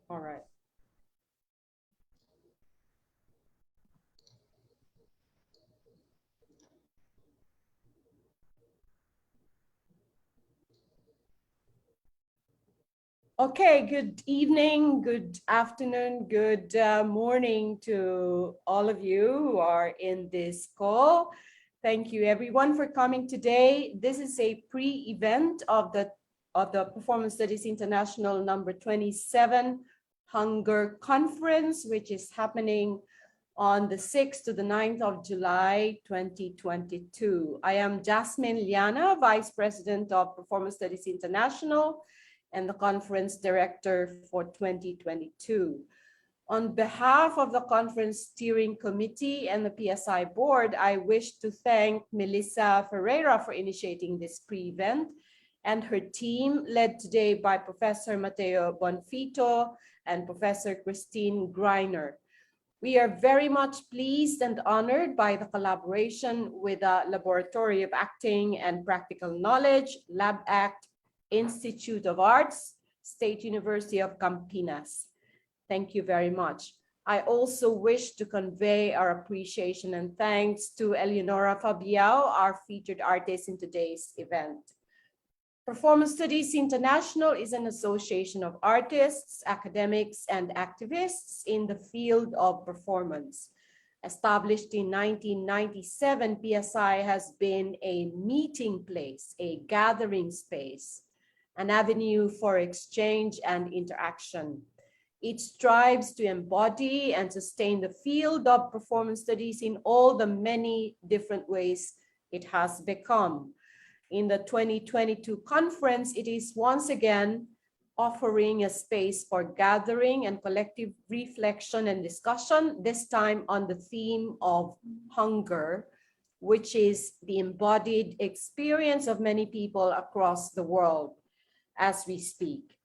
All right. Okay, good evening, good afternoon, good morning to all of you who are in this call. Thank you everyone for coming today. This is a pre-event of the Performance Studies International number 27 Hunger Conference, which is happening on the 6th to the 9th of July, 2022. I am Jasmine Liana, Vice President of Performance Studies International and the conference director for 2022. On behalf of the conference steering committee and the PSI board, I wish to thank Melissa Ferreira for initiating this pre-event and her team, led today by Professor Mateo Bonfito and Professor Christine Greiner. We are very much pleased and honored by the collaboration with the Laboratory of Acting and Practical Knowledge, LabAct, Institute of Arts, State University of Campinas. Thank you very much. I also wish to convey our appreciation and thanks to Eleonora Fabiao, our featured artist in today's event. Performance Studies International is an association of artists, academics, and activists in the field of performance. Established in 1997, PSI has been a meeting place, a gathering space, an avenue for exchange and interaction. It strives to embody and sustain the field of performance studies in all the many different ways it has become. In the 2022 conference, it is once again offering a space for gathering and collective reflection and discussion, this time on the theme of hunger, which is the embodied experience of many people across the world as we speak.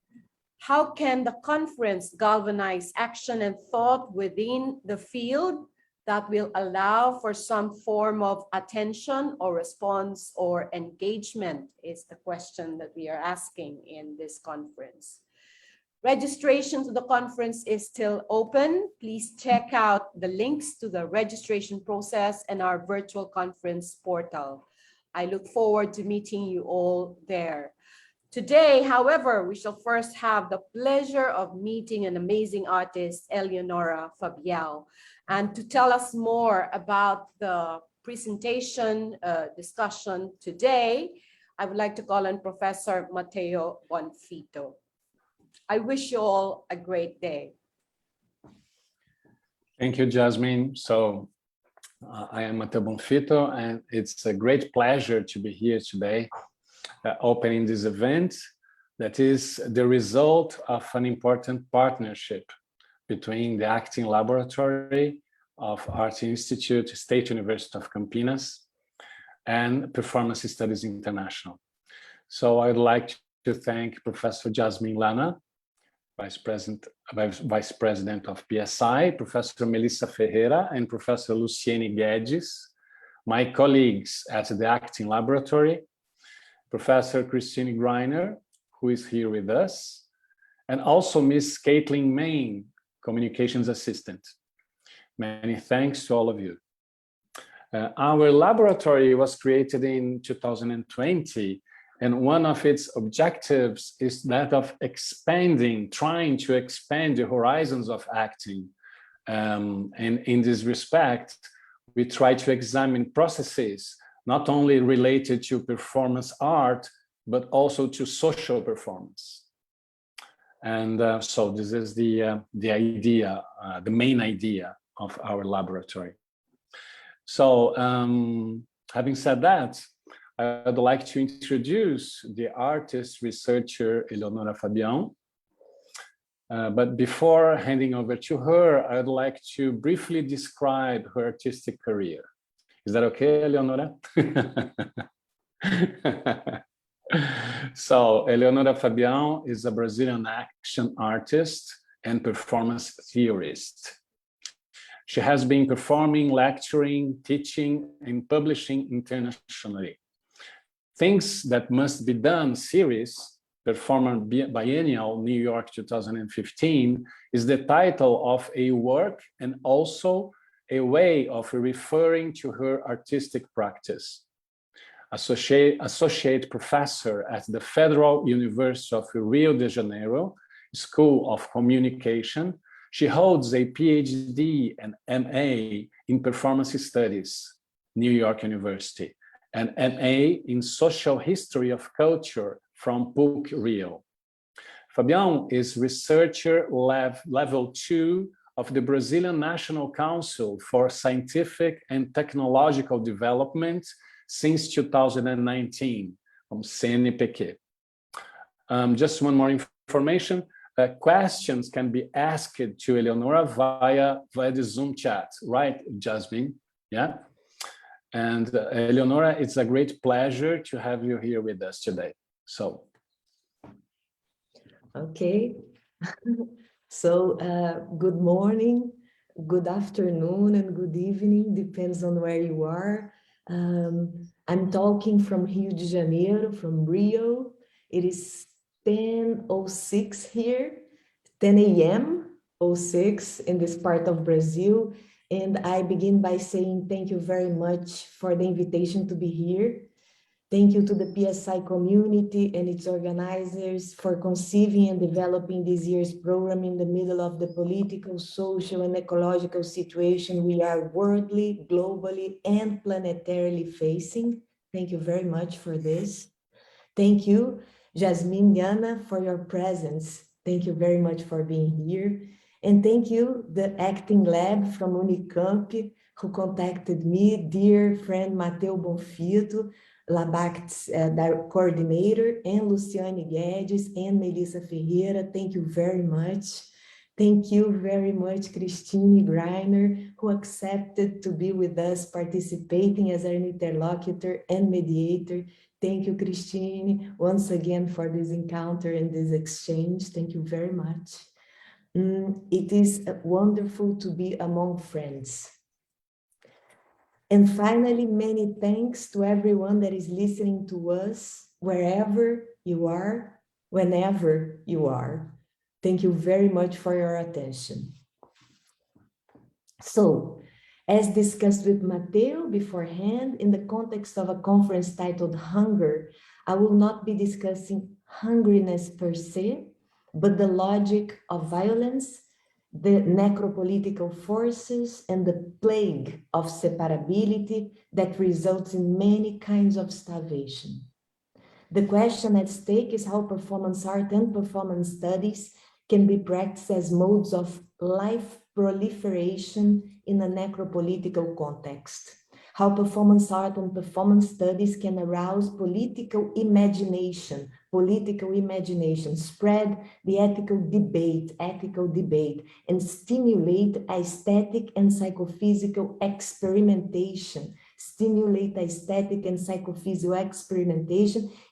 How can the conference galvanize action and thought within the field that will allow for some form of attention or response or engagement is the question that we are asking in this conference. Registration to the conference is still open. Please check out the links to the registration process and our virtual conference portal. I look forward to meeting you all there. Today, however, we shall first have the pleasure of meeting an amazing artist, Eleonora Fabiao. And to tell us more about the presentation discussion today, I would like to call on Professor Mateo Bonfito. I wish you all a great day. Thank you, Jasmine. So I am Mateo Bonfito, and it's a great pleasure to be here today, opening this event that is the result of an important partnership between the Acting Laboratory of Art Institute, State University of Campinas, and Performance Studies International. So I'd like to thank Professor Jasmine Lana, Vice President of PSI, Professor Melissa Ferreira, and Professor Luciene Guedes, my colleagues at the Acting Laboratory, Professor Christine Greiner, who is here with us, and also Ms. Caitlin Main, Communications Assistant. Many thanks to all of you. Our laboratory was created in 2020, and one of its objectives is that of trying to expand the horizons of acting. And in this respect, we try to examine processes not only related to performance art, but also to social performance. And so this is the idea, the main idea of our laboratory. So having said that, I'd like to introduce the artist researcher Eleonora Fabiao. But before handing over to her, I'd like to briefly describe her artistic career. Is that okay, Eleonora? So, Eleonora Fabiao is a Brazilian action artist and performance theorist. She has been performing, lecturing, teaching, and publishing internationally. Things That Must Be Done series Performance Biennial, New York 2015, is the title of a work and also a way of referring to her artistic practice. Associate professor at the Federal University of Rio de Janeiro, School of Communication, she holds a PhD and MA in Performance Studies, New York University, and MA in Social History of Culture from PUC Rio. Fabião is researcher level 2 of the Brazilian National Council for Scientific and Technological Development since 2019 from CNPq. Just one more information. Questions can be asked to Eleonora via the Zoom chat, right, Jasmine? Yeah. And Eleonora, it's a great pleasure to have you here with us today. So. Okay. So good morning, good afternoon, and good evening, depends on where you are. I'm talking from Rio de Janeiro, from Rio. It is 10:06 here, 10 a.m. 06 in this part of Brazil. And I begin by saying thank you very much for the invitation to be here. Thank you to the PSI community and its organizers for conceiving and developing this year's program in the middle of the political, social, and ecological situation we are worldly, globally, and planetarily facing. Thank you very much for this. Thank you, Jasmine Diana, for your presence. Thank you very much for being here. And thank you, the Acting Lab from Unicamp, who contacted me, dear friend Mateu Bonfito, LABACT's coordinator, and Luciane Guedes and Melissa Ferreira. Thank you very much. Thank you very much, Christine Greiner, who accepted to be with us, participating as an interlocutor and mediator. Thank you, Christine, once again for this encounter and this exchange. Thank you very much. It is wonderful to be among friends. And finally, many thanks to everyone that is listening to us, wherever you are, whenever you are. Thank you very much for your attention. So, as discussed with Mateu beforehand, in the context of a conference titled Hunger, I will not be discussing hungriness per se, but the logic of violence, the necropolitical forces, and the plague of separability that results in many kinds of starvation. The question at stake is how performance art and performance studies can be practiced as modes of life proliferation in a necropolitical context. How performance art and performance studies can arouse political imagination, spread the ethical debate, and stimulate aesthetic and psychophysical experimentation,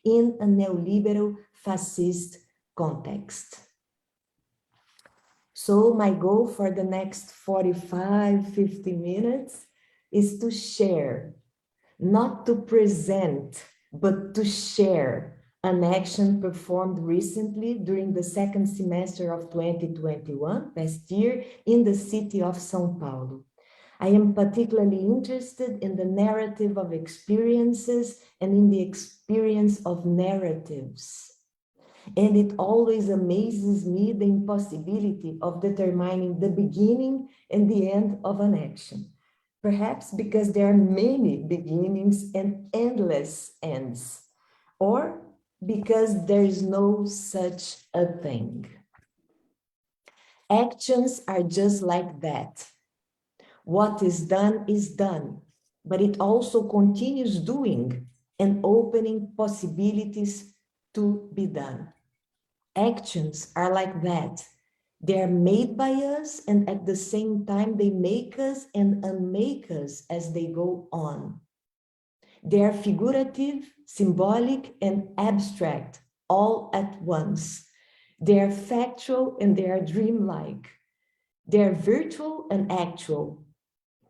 in a neoliberal fascist context. So my goal for the next 45-50 minutes is to share, not to present, but to share an action performed recently during the second semester of 2021, last year, in the city of São Paulo. I am particularly interested in the narrative of experiences and in the experience of narratives. And it always amazes me the impossibility of determining the beginning and the end of an action. Perhaps because there are many beginnings and endless ends, or because there is no such a thing. Actions are just like that. What is done, but it also continues doing and opening possibilities to be done. Actions are like that. They are made by us, and at the same time, they make us and unmake us as they go on. They are figurative, symbolic, and abstract, all at once. They are factual and they are dreamlike. They are virtual and actual.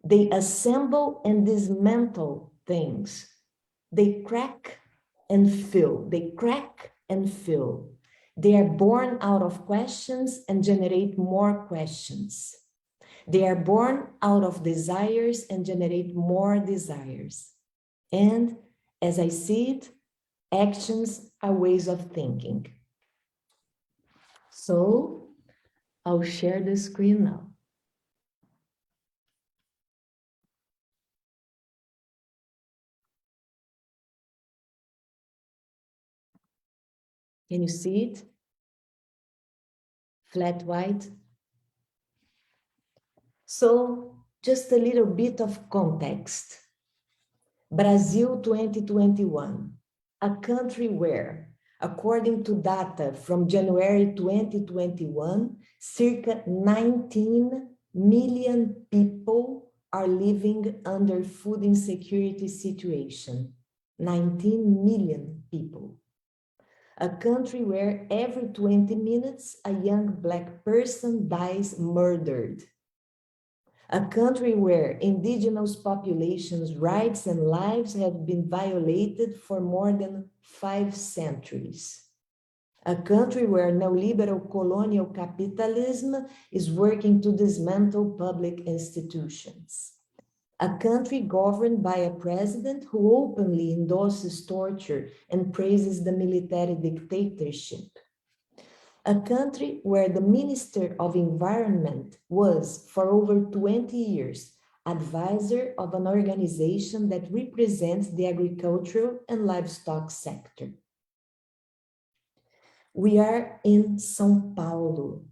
They assemble and dismantle things. They crack and fill. They crack and fill. They are born out of questions and generate more questions. They are born out of desires and generate more desires. And as I see it, actions are ways of thinking. So I'll share the screen now. Can you see it? Flat white. So just a little bit of context. Brazil 2021, a country where, according to data from January 2021, circa 19 million people are living under food insecurity situation. 19 million people. A country where every 20 minutes a young Black person dies murdered. A country where indigenous populations' rights and lives have been violated for more than 5 centuries. A country where neoliberal colonial capitalism is working to dismantle public institutions. A country governed by a president who openly endorses torture and praises the military dictatorship. A country where the Minister of Environment was, for over 20 years, advisor of an organization that represents the agricultural and livestock sector. We are in São Paulo,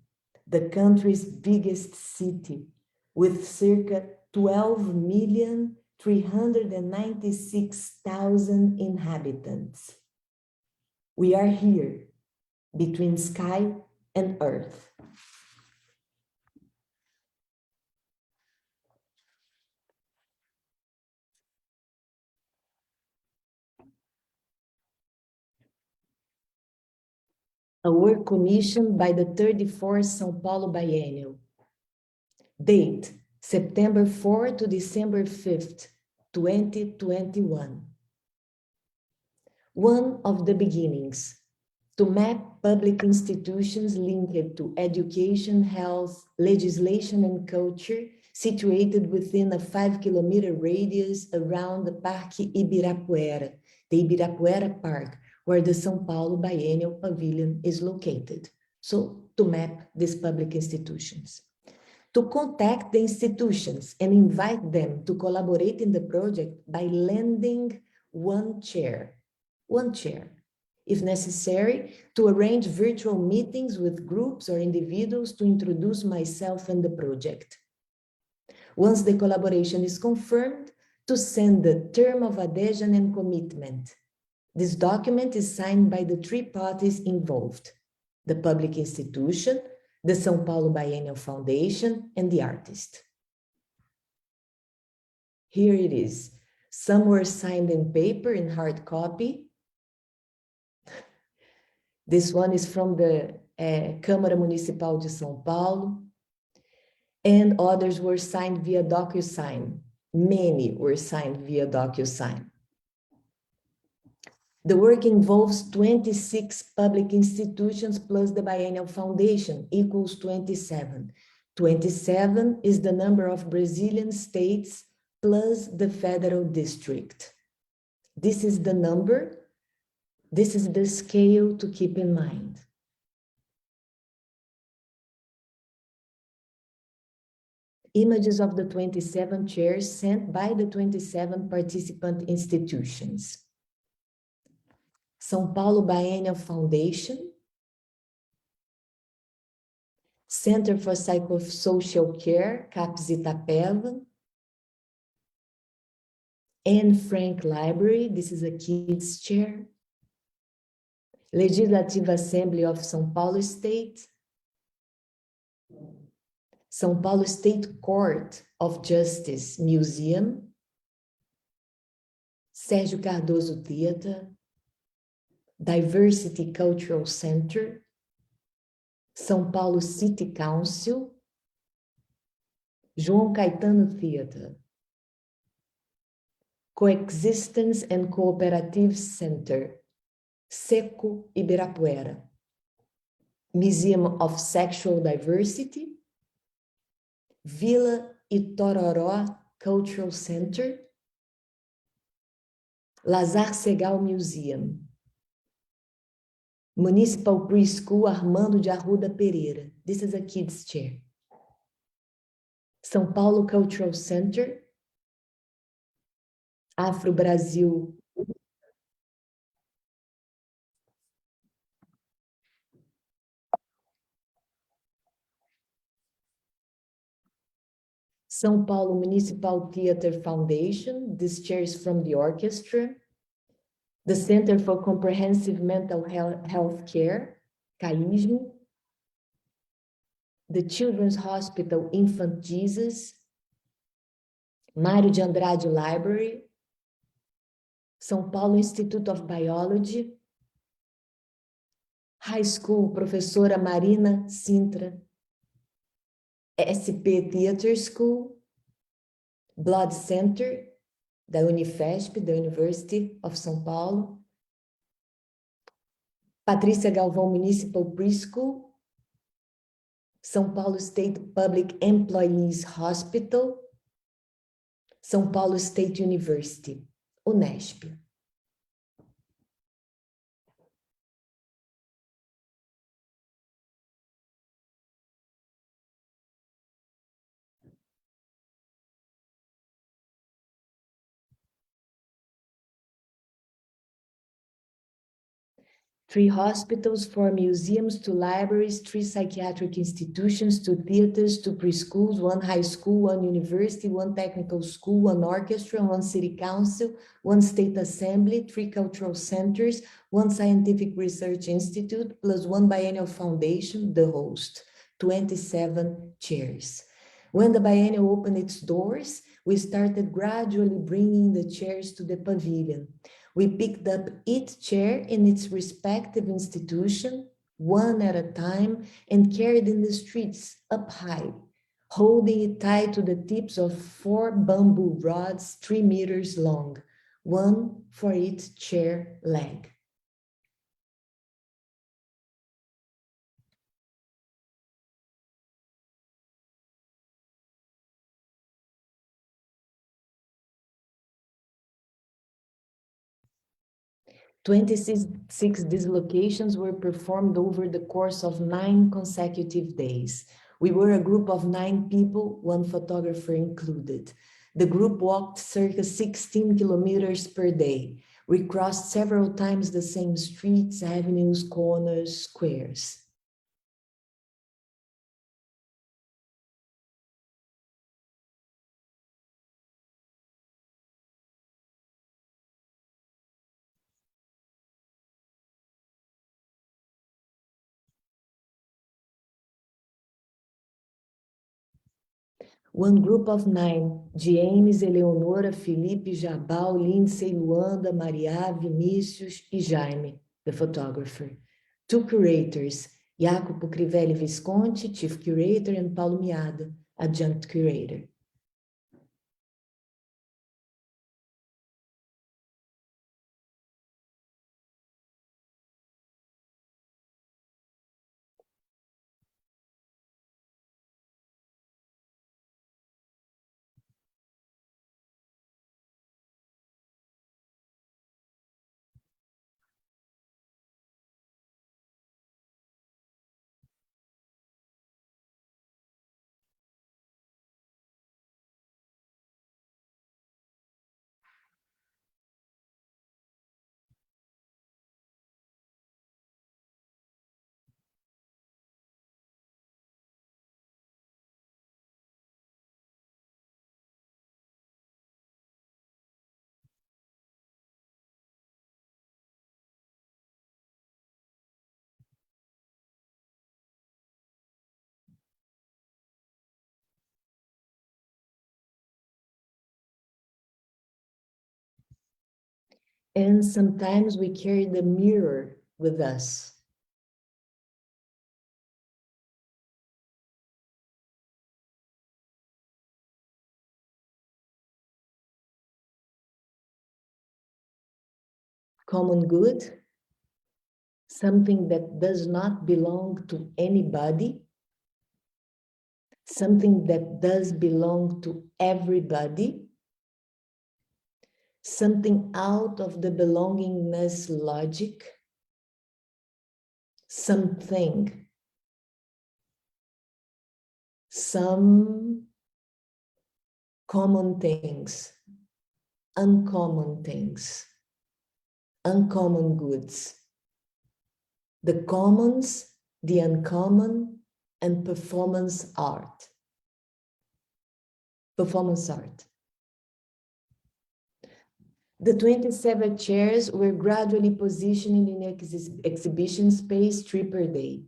the country's biggest city, with circa 12,396,000 inhabitants. We are here, between sky and earth. A work commissioned by the 34th São Paulo Biennial. Date, September 4 to December 5th, 2021. One of the beginnings, to map public institutions linked to education, health, legislation, and culture situated within a 5-kilometer radius around the Parque Ibirapuera, the Ibirapuera Park, where the São Paulo Biennial Pavilion is located. So, to map these public institutions. To contact the institutions and invite them to collaborate in the project by lending one chair, if necessary, to arrange virtual meetings with groups or individuals to introduce myself and the project. Once the collaboration is confirmed, to send the term of adhesion and commitment. This document is signed by the 3 parties involved, the public institution, the São Paulo Biennial Foundation, and the artist. Here it is. Some were signed in paper in hard copy. This one is from the Câmara Municipal de São Paulo, and others were signed via DocuSign. Many were signed via DocuSign. The work involves 26 public institutions plus the Biennial Foundation, equals 27. 27 is the number of Brazilian states plus the federal district. This is the number, this is the scale to keep in mind. Images of the 27 chairs sent by the 27 participant institutions. São Paulo Biennial Foundation, Center for Psychosocial Care, CAPS Itapeva, Anne Frank Library, this is a kids chair, Legislative Assembly of São Paulo State, São Paulo State Court of Justice Museum, Sérgio Cardoso Theater, Diversity Cultural Center, São Paulo City Council, João Caetano Theater, Coexistence and Cooperative Center, Seco Ibirapuera, Museum of Sexual Diversity, Vila Itororó Cultural Center, Lazar Segal Museum, Municipal Preschool Armando de Arruda Pereira. This is a kids chair. São Paulo Cultural Center, Afro Brasil. São Paulo Municipal Theatre Foundation. This chair is from the orchestra. The Center for Comprehensive Mental Health Care, CAISM. The Children's Hospital Infant Jesus. Mário de Andrade Library. São Paulo Institute of Biology. High School Professora Marina Sintra. SP Theater School. Blood Center, da Unifesp, da University of São Paulo. Patrícia Galvão Municipal Preschool. São Paulo State Public Employees Hospital. São Paulo State University, Unesp. Three hospitals, 4 museums, 2 libraries, 3 psychiatric institutions, 2 theaters, 2 preschools, 1 high school, 1 university, 1 technical school, 1 orchestra, 1 city council, 1 state assembly, 3 cultural centers, 1 scientific research institute, plus 1 biennial foundation, the host, 27 chairs. When the biennial opened its doors, we started gradually bringing the chairs to the pavilion. We picked up each chair in its respective institution, one at a time, and carried in the streets up high, holding it tied to the tips of 4 bamboo rods 3 meters long, one for each chair leg. Twenty-six dislocations were performed over the course of 9 consecutive days. We were a group of 9 people, 1 photographer included. The group walked circa 16 kilometers per day. We crossed several times the same streets, avenues, corners, squares. One group of 9, James, Eleonora, Felipe, Jabal, Lindsay, Luanda, Maria, Vinícius e Jaime, the photographer. 2 curators, Jacopo Crivelli Visconti, chief curator, and Paulo Miada, adjunct curator. And sometimes we carry the mirror with us. Common good, something that does not belong to anybody, something that does belong to everybody, something out of the belongingness logic, something, some common things, uncommon things, uncommon goods, the commons, the uncommon, and performance art. Performance art. The 27 chairs were gradually positioned in the exhibition space 3 per day.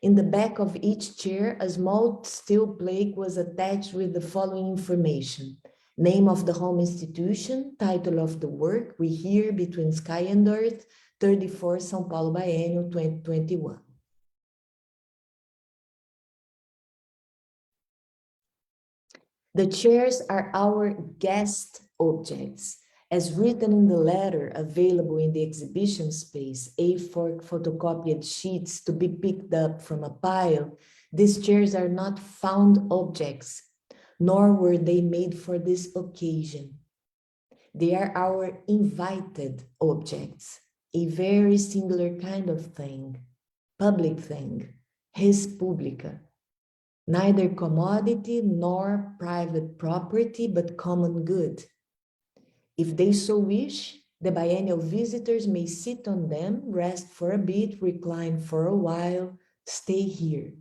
In the back of each chair, a small steel plate was attached with the following information: name of the home institution, title of the work, We Here Between Sky and Earth, 34 São Paulo Biennial 2021. The chairs are our guest objects. As written in the letter available in the exhibition space, A4 photocopied sheets to be picked up from a pile, these chairs are not found objects, nor were they made for this occasion. They are our invited objects, a very singular kind of thing, public thing, res publica. Neither commodity nor private property, but common good. If they so wish, the biennial visitors may sit on them, rest for a bit, recline for a while, stay here.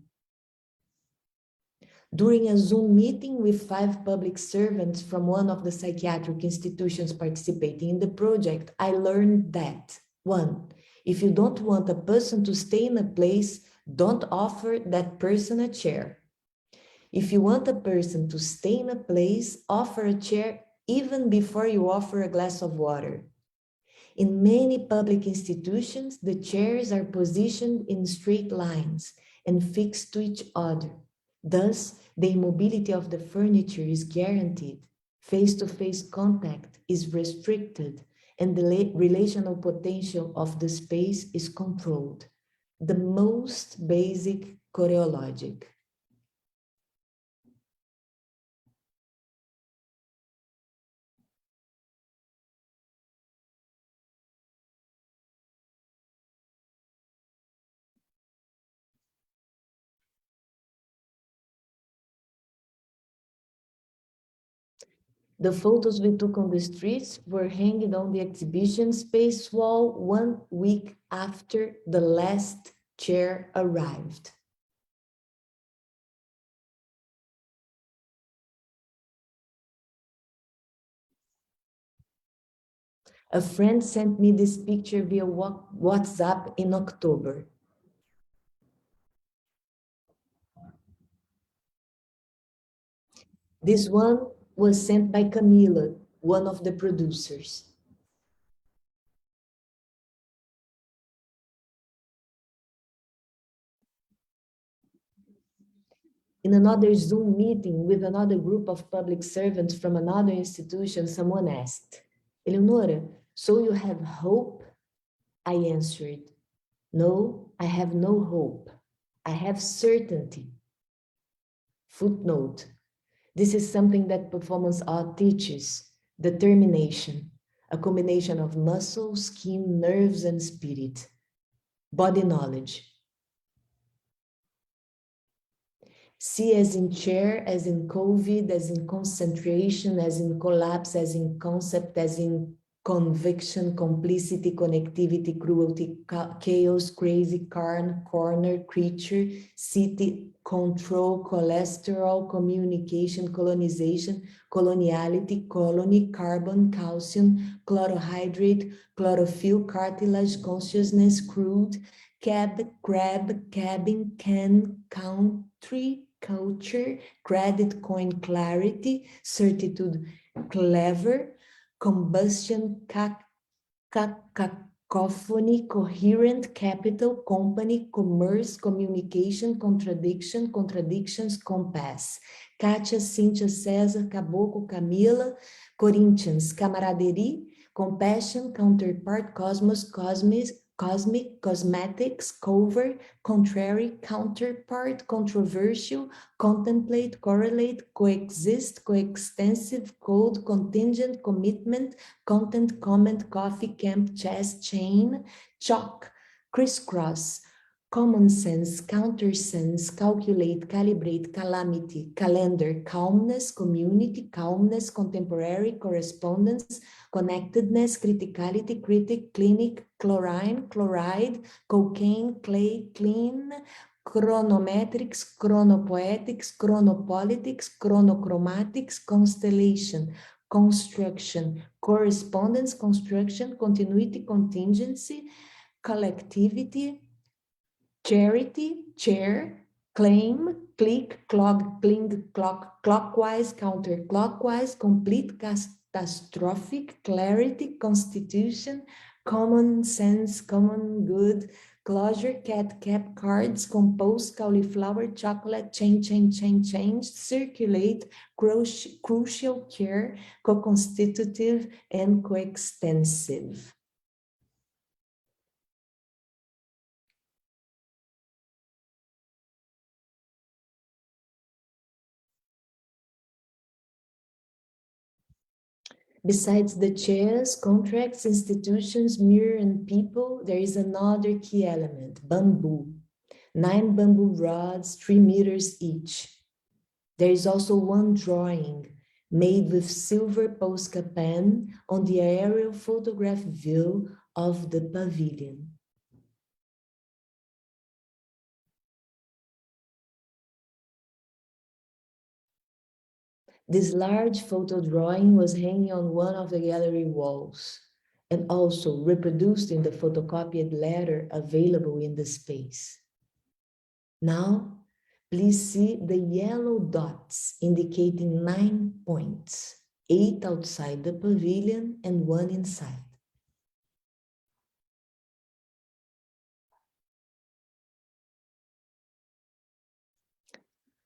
During a Zoom meeting with 5 public servants from one of the psychiatric institutions participating in the project, I learned that, 1, if you don't want a person to stay in a place, don't offer that person a chair. If you want a person to stay in a place, offer a chair even before you offer a glass of water. In many public institutions, the chairs are positioned in straight lines and fixed to each other. Thus, the immobility of the furniture is guaranteed, face-to-face contact is restricted, and the relational potential of the space is controlled. The most basic choreologic. The photos we took on the streets were hanging on the exhibition space wall 1 week after the last chair arrived. A friend sent me this picture via WhatsApp in October. This one was sent by Camila, one of the producers. In another Zoom meeting with another group of public servants from another institution, someone asked, Eleonora, so you have hope? I answered, no, I have no hope. I have certainty. Footnote. This is something that performance art teaches, determination, a combination of muscle, skin, nerves, and spirit, body knowledge. See as in chair, as in COVID, as in concentration, as in collapse, as in concept, as in conviction, complicity, connectivity, cruelty, chaos, crazy, corner, creature, city, control, cholesterol, communication, colonization, coloniality, colony, carbon, calcium, chlorohydrate, chlorophyll, cartilage, consciousness, crude, cab, crab, cabin, can, country, culture, credit, coin, clarity, certitude, clever, combustion, cacophony, coherent, capital, company, commerce, communication, contradiction, contradictions, compass. Kátia, Cíntia, César, Caboclo, Camila, Corinthians, camaraderie, compassion, counterpart, cosmos, cosmic, cosmetics, cover, contrary, counterpart, controversial, contemplate, correlate, coexist, coextensive, code, contingent, commitment, content, comment, coffee, camp, chess, chain, chalk, crisscross, common sense, countersense, calculate, calibrate, calamity, calendar, calmness, community, calmness, contemporary, correspondence, connectedness, criticality, critic, clinic, chlorine, chloride, cocaine, clay, clean, chronometrics, chronopoetics, chronopolitics, chronochromatics, constellation, construction, correspondence, construction, continuity, contingency, collectivity, charity, chair, claim, click, clog, cling, clock, clockwise, counterclockwise, complete, catastrophic, clarity, constitution, common sense, common good, closure, cat, cap, cards, compose, cauliflower, chocolate, change, circulate, crucial, care, co-constitutive, and coextensive. Besides the chairs, contracts, institutions, mirror, and people, there is another key element, bamboo. 9 bamboo rods, 3 meters each. There is also one drawing made with silver Posca pen on the aerial photograph view of the pavilion. This large photo drawing was hanging on one of the gallery walls and also reproduced in the photocopied letter available in the space. Now, please see the yellow dots indicating 9 points, 8 outside the pavilion and 1 inside.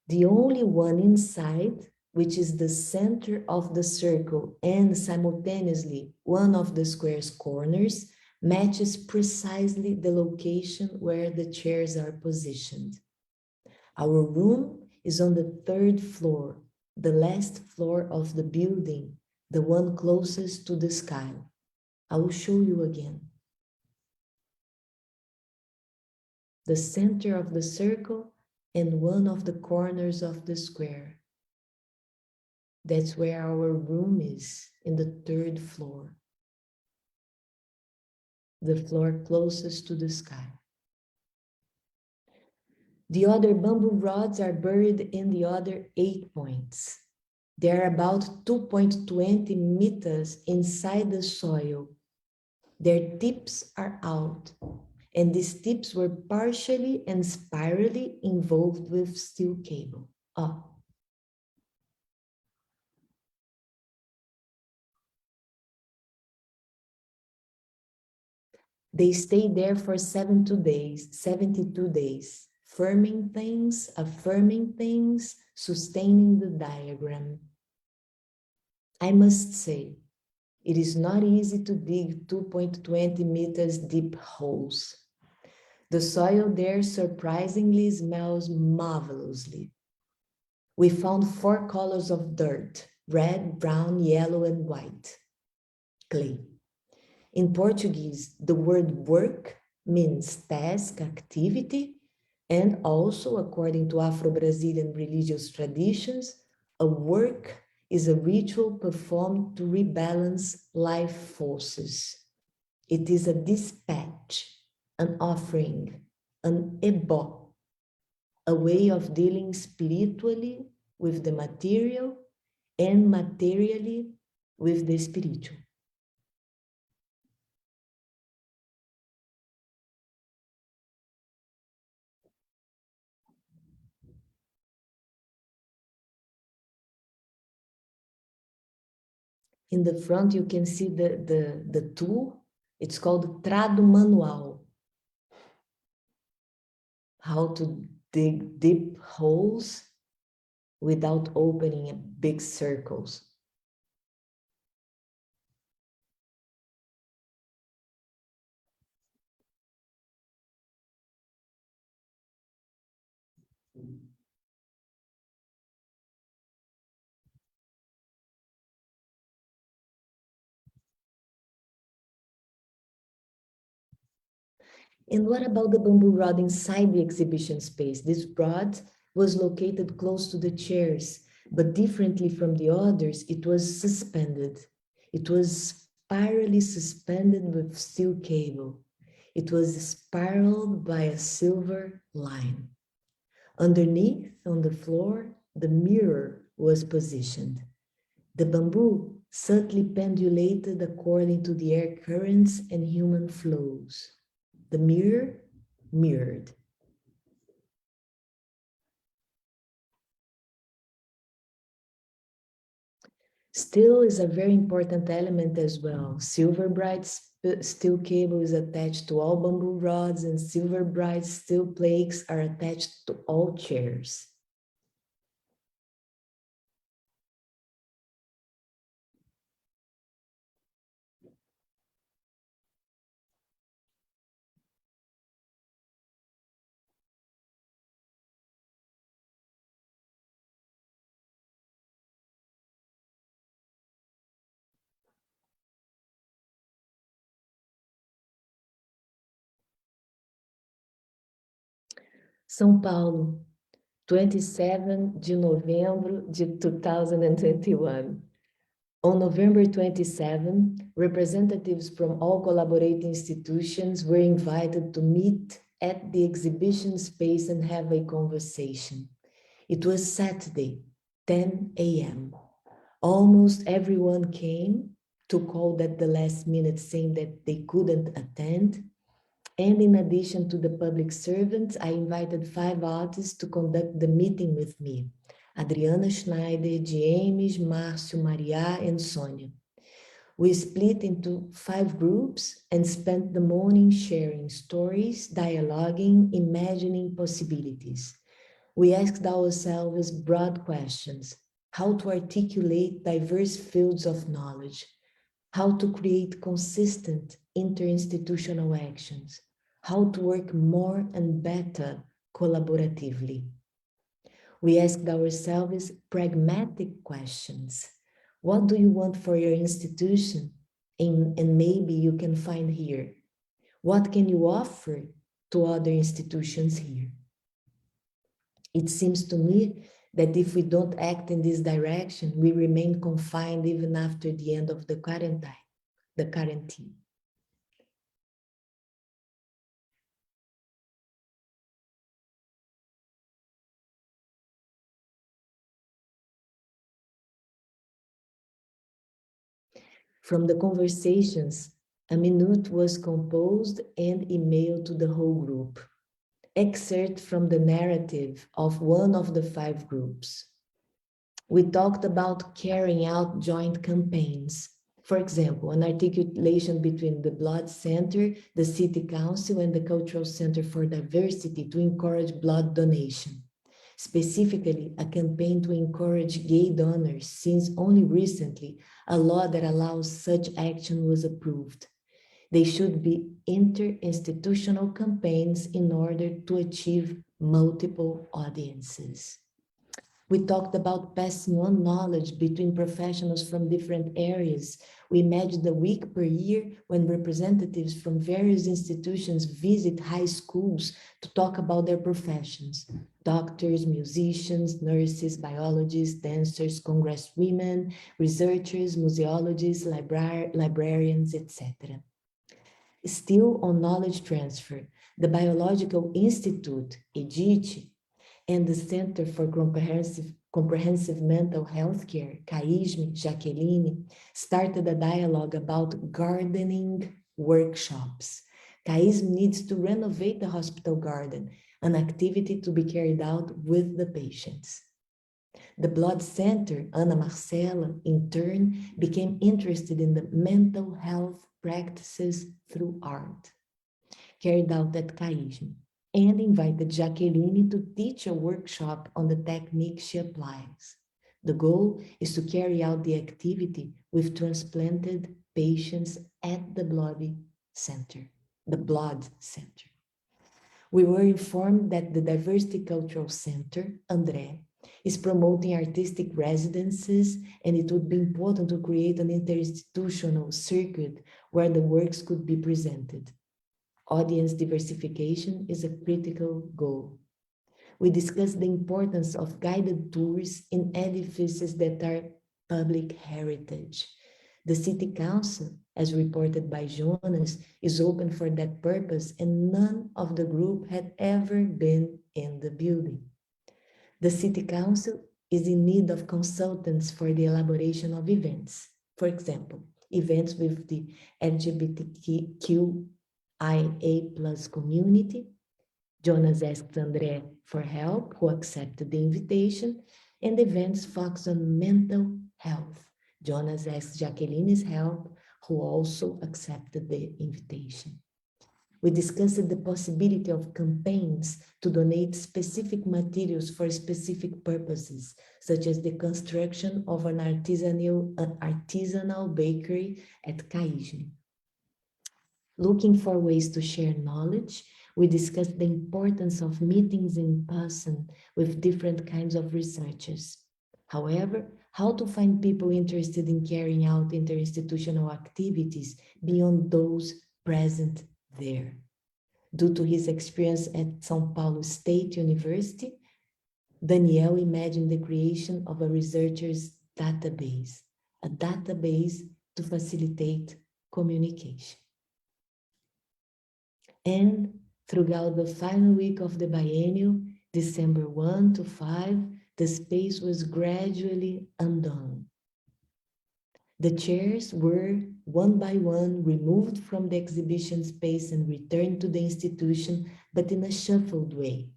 The only one inside, which is the center of the circle and simultaneously one of the square's corners, matches precisely the location where the chairs are positioned. Our room is on the 3rd floor, the last floor of the building, the one closest to the sky. I will show you again. The center of the circle and one of the corners of the square. That's where our room is, in the 3rd floor. The floor closest to the sky. The other bamboo rods are buried in the other 8 points. They are about 2.20 meters inside the soil. Their tips are out, and these tips were partially and spirally involved with steel cable. They stayed there for 72 days, firming things, affirming things, sustaining the diagram. I must say, it is not easy to dig 2.20 meters deep holes. The soil there surprisingly smells marvelously. We found 4 colors of dirt: red, brown, yellow, and white. Clay. In Portuguese, the word work means task, activity, and also, according to Afro-Brazilian religious traditions, a work is a ritual performed to rebalance life forces. It is a dispatch, an offering, an ebo, a way of dealing spiritually with the material and materially with the spiritual. In the front, you can see the tool. It's called trado manual. How to dig deep holes without opening big circles. And what about the bamboo rod inside the exhibition space? This rod was located close to the chairs, but differently from the others, it was suspended. It was spirally suspended with steel cable. It was spiraled by a silver line. Underneath, on the floor, the mirror was positioned. The bamboo subtly pendulated according to the air currents and human flows. The mirror mirrored. Steel is a very important element as well. Silver bright steel cable is attached to all bamboo rods, and silver bright steel plates are attached to all chairs. São Paulo, 27 de novembro de 2021. On November 27, representatives from all collaborating institutions were invited to meet at the exhibition space and have a conversation. It was Saturday, 10 a.m. Almost everyone came, took call at the last minute saying that they couldn't attend. And in addition to the public servants, I invited 5 artists to conduct the meeting with me. Adriana Schneider, James, Márcio, Maria, and Sonia. We split into 5 groups and spent the morning sharing stories, dialoguing, imagining possibilities. We asked ourselves broad questions: how to articulate diverse fields of knowledge, how to create consistent interinstitutional actions, how to work more and better collaboratively. We asked ourselves pragmatic questions. What do you want for your institution? And maybe you can find here. What can you offer to other institutions here? It seems to me that if we don't act in this direction, we remain confined even after the end of the quarantine. From the conversations, a minute was composed and emailed to the whole group. Excerpt from the narrative of one of the 5 groups. We talked about carrying out joint campaigns. For example, an articulation between the Blood Center, the City Council, and the Cultural Center for Diversity to encourage blood donation. Specifically, a campaign to encourage gay donors, since only recently a law that allows such action was approved. They should be interinstitutional campaigns in order to achieve multiple audiences. We talked about passing on knowledge between professionals from different areas. We imagined a week per year when representatives from various institutions visit high schools to talk about their professions. Doctors, musicians, nurses, biologists, dancers, congresswomen, researchers, museologists, librarians, etc. Still on knowledge transfer, the Biological Institute, EGIT, and the Center for Comprehensive Mental Health Care, CAISM, Jaqueline, started a dialogue about gardening workshops. CAISM needs to renovate the hospital garden, an activity to be carried out with the patients. The Blood Center, Ana Marcela, in turn, became interested in the mental health practices through art, carried out at CAISM, and invited Jaqueline to teach a workshop on the technique she applies. The goal is to carry out the activity with transplanted patients at the Blood Center. We were informed that the Diversity Cultural Center, André, is promoting artistic residences, and it would be important to create an interinstitutional circuit where the works could be presented. Audience diversification is a critical goal. We discussed the importance of guided tours in edifices that are public heritage. The City Council, as reported by Jonas, is open for that purpose, and none of the group had ever been in the building. The City Council is in need of consultants for the elaboration of events. For example, events with the LGBTQIA plus community. Jonas asked André for help, who accepted the invitation, and events focused on mental health. Jonas asked Jacqueline's help, who also accepted the invitation. We discussed the possibility of campaigns to donate specific materials for specific purposes, such as the construction of an artisanal bakery at Caísme. Looking for ways to share knowledge, we discussed the importance of meetings in person with different kinds of researchers. However, how to find people interested in carrying out interinstitutional activities beyond those present there. Due to his experience at São Paulo State University, Daniel imagined the creation of a researcher's database, a database to facilitate communication. And throughout the final week of the biennial, December 1 to 5, the space was gradually undone. The chairs were, one by one, removed from the exhibition space and returned to the institution, but in a shuffled way.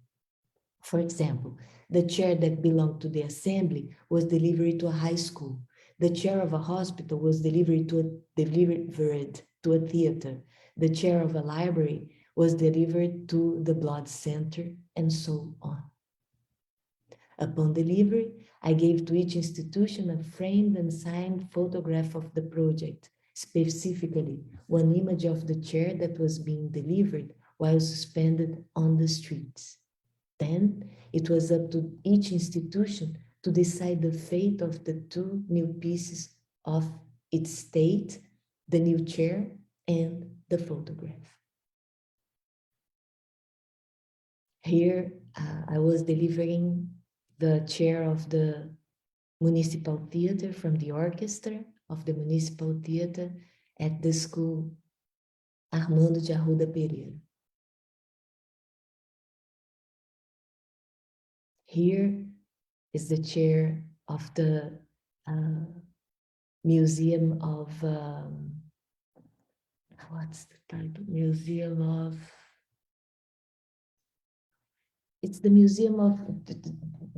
For example, the chair that belonged to the assembly was delivered to a high school. The chair of a hospital was delivered to a theater. The chair of a library was delivered to the blood center, and so on. Upon delivery, I gave to each institution a framed and signed photograph of the project, specifically one image of the chair that was being delivered while suspended on the streets. Then it was up to each institution to decide the fate of the two new pieces of its state, the new chair and the photograph. Here, I was delivering the chair of the municipal theater from the orchestra of the municipal theater at the school Armando de Arruda Pereira. Here is the chair of the Museum of, what's the title? Museum of, it's the Museum of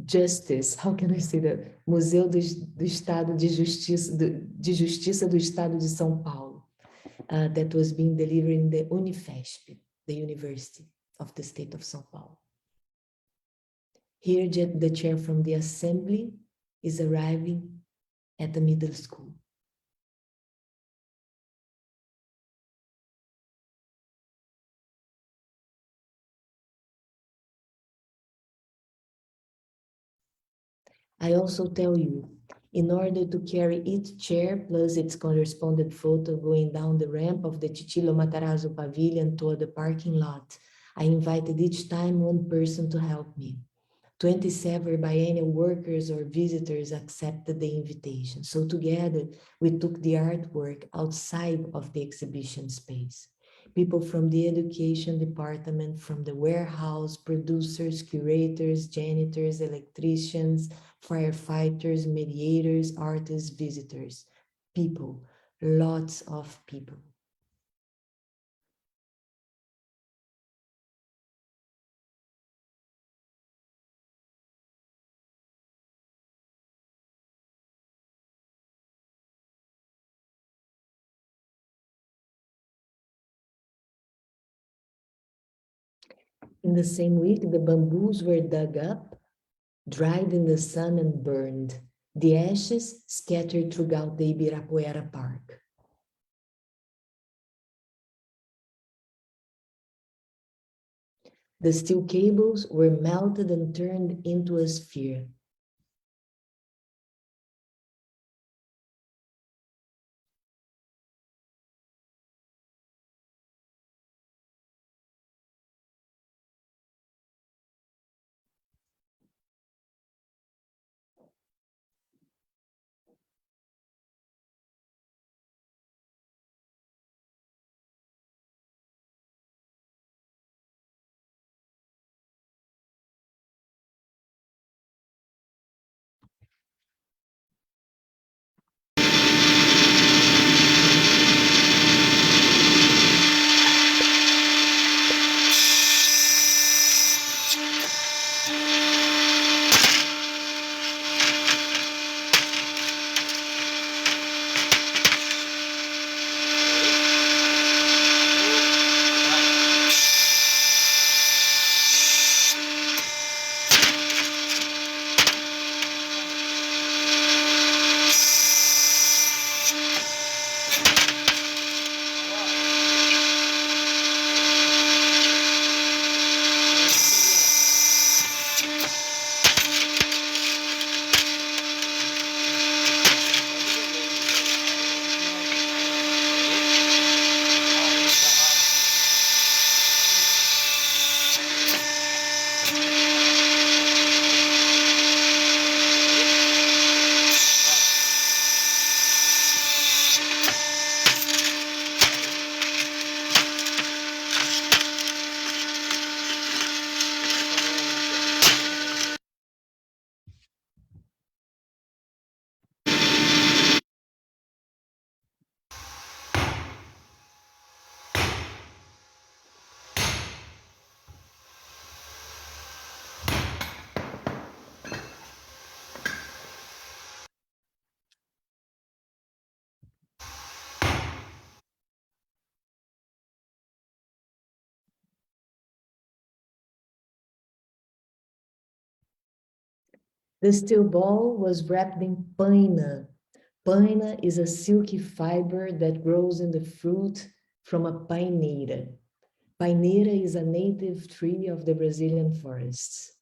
Justice, how can I say that? Museu do Estado de Justiça, de Justiça do Estado de São Paulo, that was being delivered in the Unifesp, the University of the State of São Paulo. Here, the chair from the assembly is arriving at the middle school. I also tell you, in order to carry each chair plus its correspondent photo going down the ramp of the Titilo Matarazzo Pavilion toward the parking lot, I invited each time one person to help me. 27 biennial workers or visitors accepted the invitation. So together, we took the artwork outside of the exhibition space. People from the education department, from the warehouse, producers, curators, janitors, electricians, firefighters, mediators, artists, visitors. People, lots of people. In the same week, the bamboos were dug up, dried in the sun and burned. The ashes scattered throughout the Ibirapuera Park. The steel cables were melted and turned into a sphere. The steel ball was wrapped in paina. Paina is a silky fiber that grows in the fruit from a paineira. Paineira is a native tree of the Brazilian forests.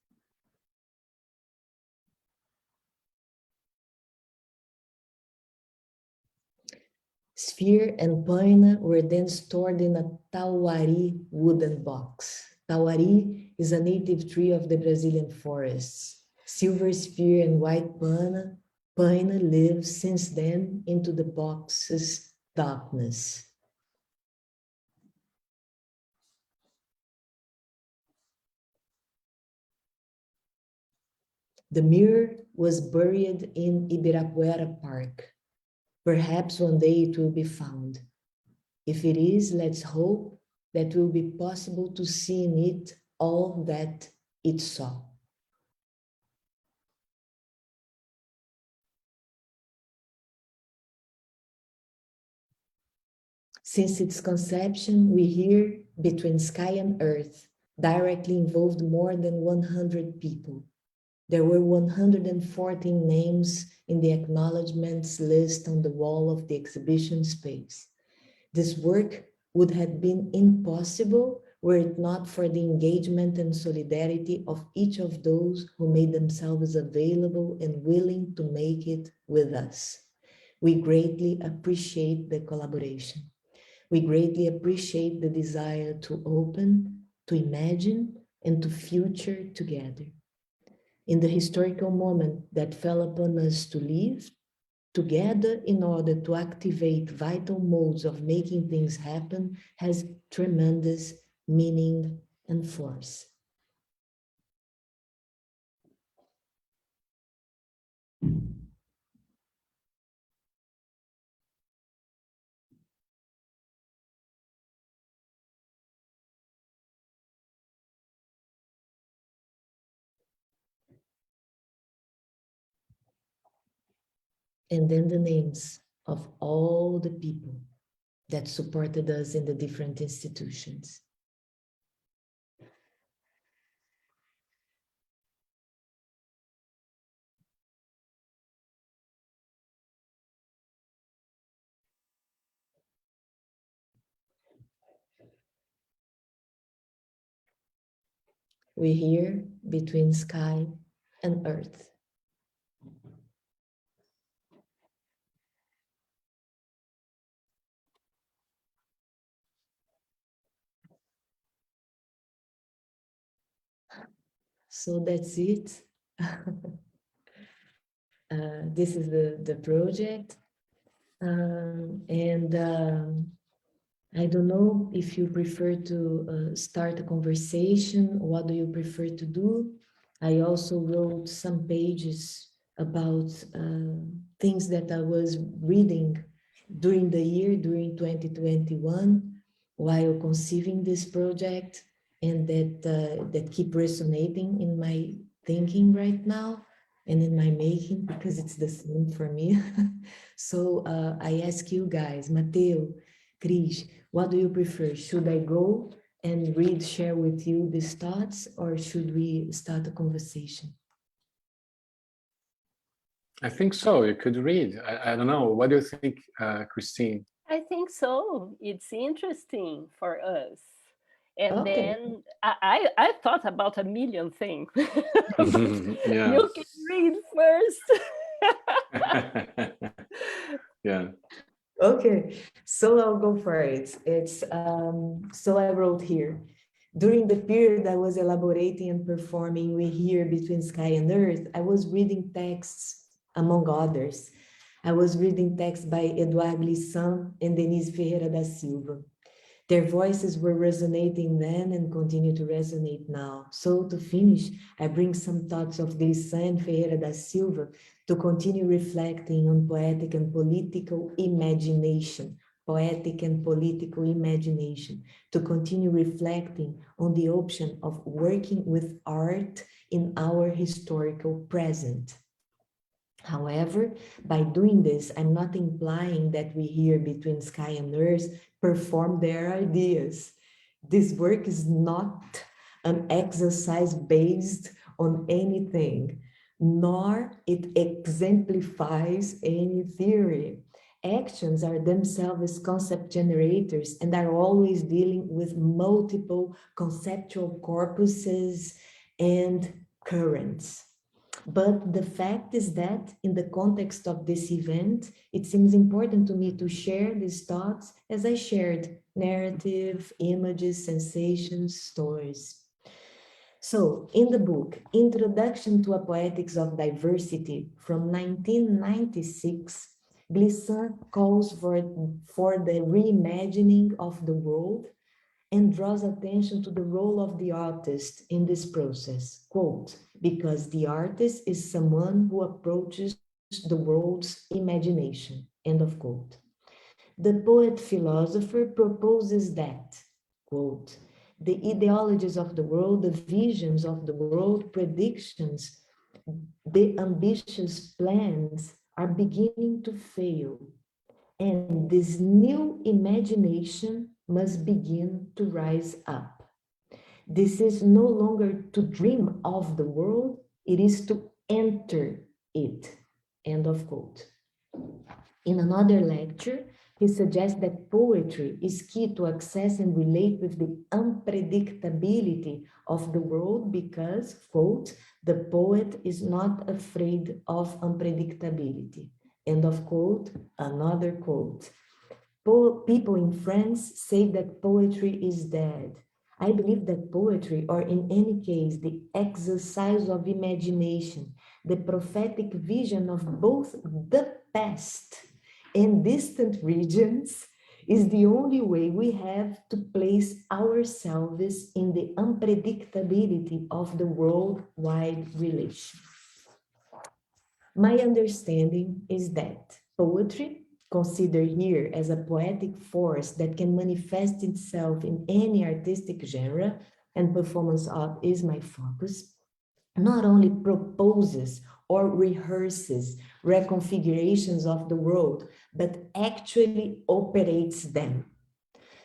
Sphere and paina were then stored in a tauari wooden box. Tauari is a native tree of the Brazilian forests. Silver sphere and white paina live since then into the box's darkness. The mirror was buried in Ibirapuera Park. Perhaps one day it will be found. If it is, let's hope that it will be possible to see in it all that it saw. Since its conception, we hear between sky and earth, directly involved more than 100 people. There were 114 names in the acknowledgements list on the wall of the exhibition space. This work would have been impossible were it not for the engagement and solidarity of each of those who made themselves available and willing to make it with us. We greatly appreciate the collaboration. We greatly appreciate the desire to open, to imagine, and to future together. In the historical moment that fell upon us to live together in order to activate vital modes of making things happen has tremendous meaning and force. And then the names of all the people that supported us in the different institutions. We hear between sky and earth. So that's it. This is the project. I don't know if you prefer to start a conversation. What do you prefer to do? I also wrote some pages about things that I was reading during the year, during 2021, while conceiving this project, and that keep resonating in my thinking right now and in my making, because it's the same for me. So I ask you guys, Mateo, Cris, what do you prefer? Should I go and share with you these thoughts, or should we start a conversation? I think so. You could read. I don't know. What do you think, Christine? I think so. It's interesting for us. And Okay. then I thought about a million things. Yeah. You can read first. Yeah. Okay, so I'll go for it. So I wrote here. During the period I was elaborating and performing We Hear Between Sky and Earth, I was reading texts, among others. I was reading texts by Edouard Glissant and Denise Ferreira da Silva. Their voices were resonating then and continue to resonate now. So to finish, I bring some thoughts of Glissant and Ferreira da Silva to continue reflecting on poetic and political imagination, to continue reflecting on the option of working with art in our historical present. However, by doing this, I'm not implying that We Hear Between Sky and Earth perform their ideas. This work is not an exercise based on anything. nor it exemplifies any theory. Actions are themselves concept generators and are always dealing with multiple conceptual corpuses and currents. But the fact is that in the context of this event, it seems important to me to share these thoughts as I shared narrative, images, sensations, stories. So in the book, Introduction to a Poetics of Diversity from 1996, Glissant calls for the reimagining of the world and draws attention to the role of the artist in this process. Quote, because the artist is someone who approaches the world's imagination, end of quote. The poet-philosopher proposes that, quote, the ideologies of the world, the visions of the world, predictions, the ambitious plans are beginning to fail. And this new imagination must begin to rise up. This is no longer to dream of the world, it is to enter it, end of quote. In another lecture, he suggests that poetry is key to access and relate with the unpredictability of the world because, quote, the poet is not afraid of unpredictability. End of quote, another quote. People in France say that poetry is dead. I believe that poetry, or in any case, the exercise of imagination, the prophetic vision of both the past and distant regions, is the only way we have to place ourselves in the unpredictability of the worldwide relation. My understanding is that poetry, considered here as a poetic force that can manifest itself in any artistic genre, and performance art is my focus, not only proposes or rehearses reconfigurations of the world, but actually operates them.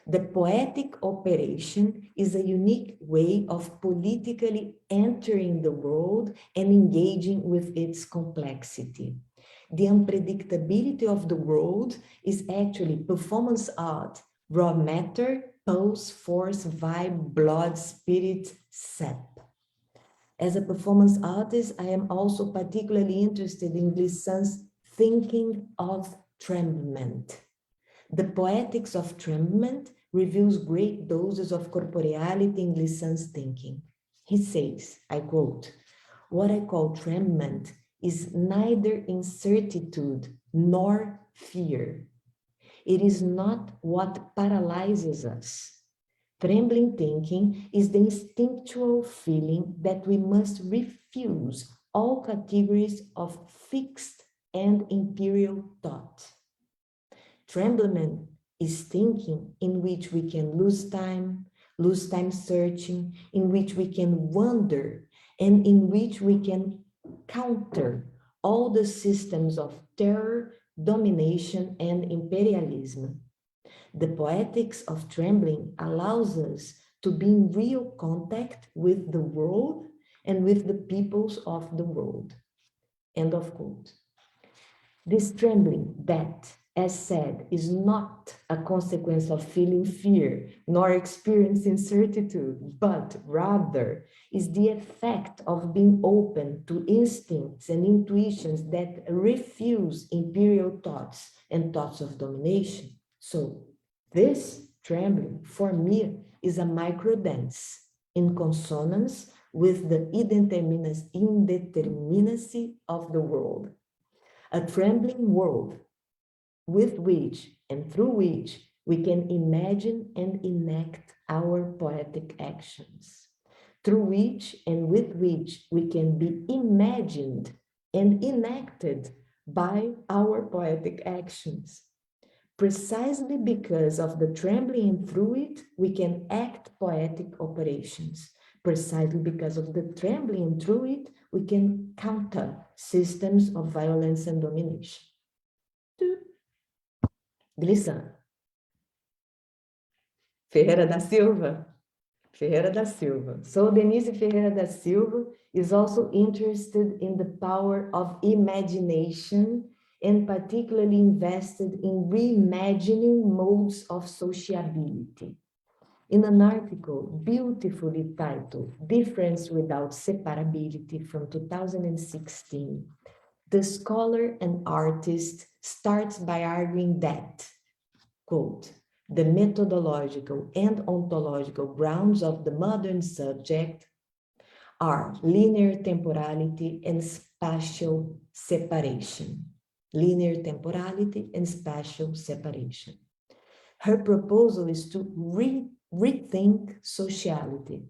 The poetic operation is a unique way of politically entering the world and engaging with its complexity. The unpredictability of the world is actually performance art, raw matter, pulse, force, vibe, blood, spirit, sap. As a performance artist, I am also particularly interested in Glissant's thinking of tremblement. The poetics of tremblement reveals great doses of corporeality in Glissant's thinking. He says, I quote, what I call tremblement is neither incertitude nor fear. It is not what paralyzes us. Trembling thinking is the instinctual feeling that we must refuse all categories of fixed and imperial thought. Tremblement is thinking in which we can lose time searching, in which we can wonder, and in which we can counter all the systems of terror, domination, and imperialism. The poetics of trembling allows us to be in real contact with the world and with the peoples of the world. End of quote. This trembling that, as said, is not a consequence of feeling fear nor experiencing certitude, but rather is the effect of being open to instincts and intuitions that refuse imperial thoughts and thoughts of domination. So this trembling for me is a microdance in consonance with the indeterminacy of the world. A trembling world with which and through which we can imagine and enact our poetic actions, through which and with which we can be imagined and enacted by our poetic actions. Precisely because of the trembling and through it, we can act poetic operations. Precisely because of the trembling and through it, we can counter systems of violence and domination. Glissant. Ferreira da Silva. Ferreira da Silva. Sou Denise Ferreira da Silva, is also interested in the power of imagination and particularly invested in reimagining modes of sociability. In an article beautifully titled Difference Without Separability from 2016, the scholar and artist starts by arguing that, quote, the methodological and ontological grounds of the modern subject are linear temporality and spatial separation. Linear temporality and spatial separation. Her proposal is to rethink sociality,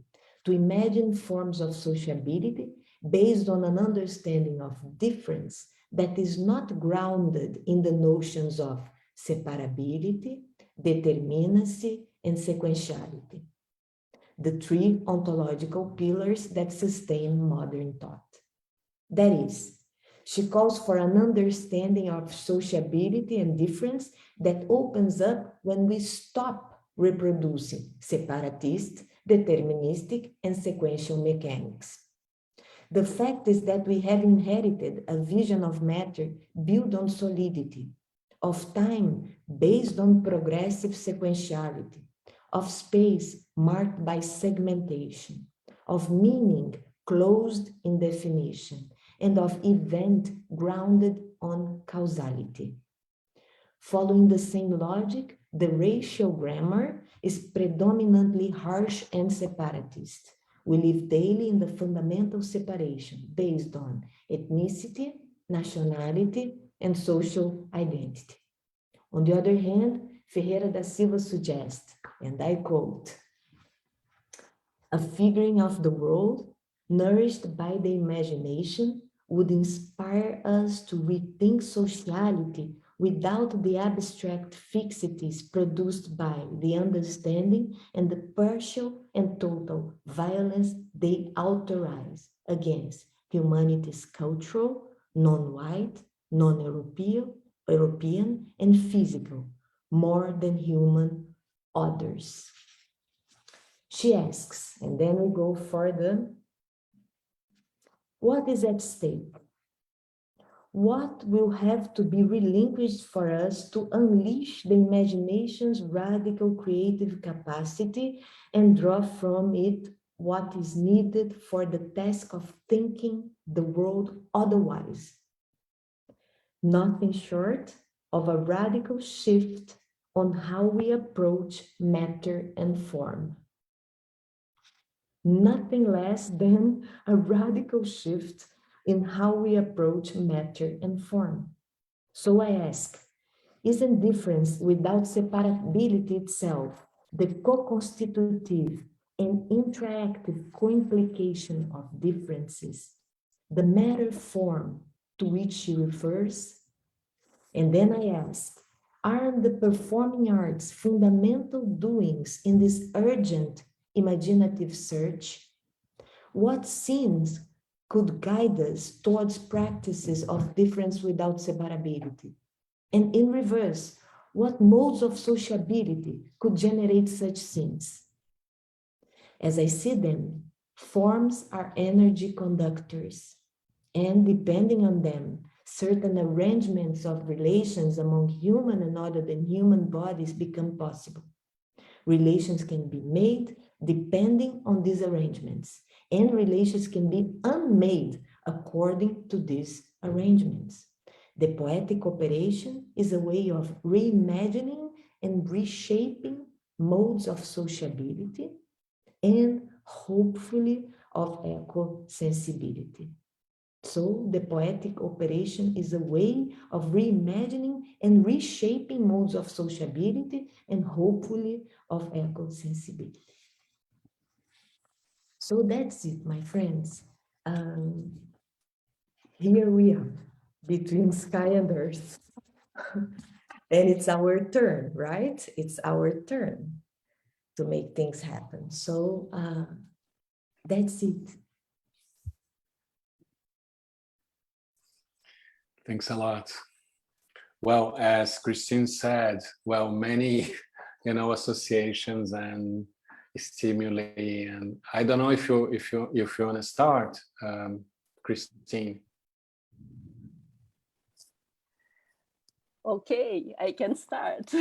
to imagine forms of sociability based on an understanding of difference that is not grounded in the notions of separability, determinacy, and sequentiality, the three ontological pillars that sustain modern thought. That is, she calls for an understanding of sociability and difference that opens up when we stop reproducing separatist, deterministic, and sequential mechanics. The fact is that we have inherited a vision of matter built on solidity, of time based on progressive sequentiality, of space marked by segmentation, of meaning closed in definition, and of event grounded on causality. Following the same logic, the racial grammar is predominantly harsh and separatist. We live daily in the fundamental separation based on ethnicity, nationality, and social identity. On the other hand, Ferreira da Silva suggests, and I quote, a figuring of the world nourished by the imagination would inspire us to rethink sociality without the abstract fixities produced by the understanding and the partial and total violence they authorize against humanity's cultural, non-white, non-European, and physical, more than human others. She asks, and then we go further, what is at stake? What will have to be relinquished for us to unleash the imagination's radical creative capacity and draw from it what is needed for the task of thinking the world otherwise? Nothing short of a radical shift on how we approach matter and form. Nothing less than a radical shift in how we approach matter and form. So I ask, isn't difference without separability itself the co-constitutive and interactive co-implication of differences, the matter form to which she refers? And then I ask, are the performing arts fundamental doings in this urgent imaginative search? What scenes could guide us towards practices of difference without separability? And in reverse, what modes of sociability could generate such scenes? As I see them, forms are energy conductors, and depending on them, certain arrangements of relations among human and other than human bodies become possible. Relations can be made depending on these arrangements, and relations can be unmade according to these arrangements. The poetic operation is a way of reimagining and reshaping modes of sociability and hopefully of eco-sensibility. So the poetic operation is a way of reimagining and reshaping modes of sociability and hopefully of eco-sensibility. So that's it, my friends. Here we are, between sky and earth. And it's our turn, right? It's our turn to make things happen. So that's it. Thanks a lot. Well, as Christine said, well, many, associations and stimuli. And I don't know if you want to start, Christine. Okay, I can start.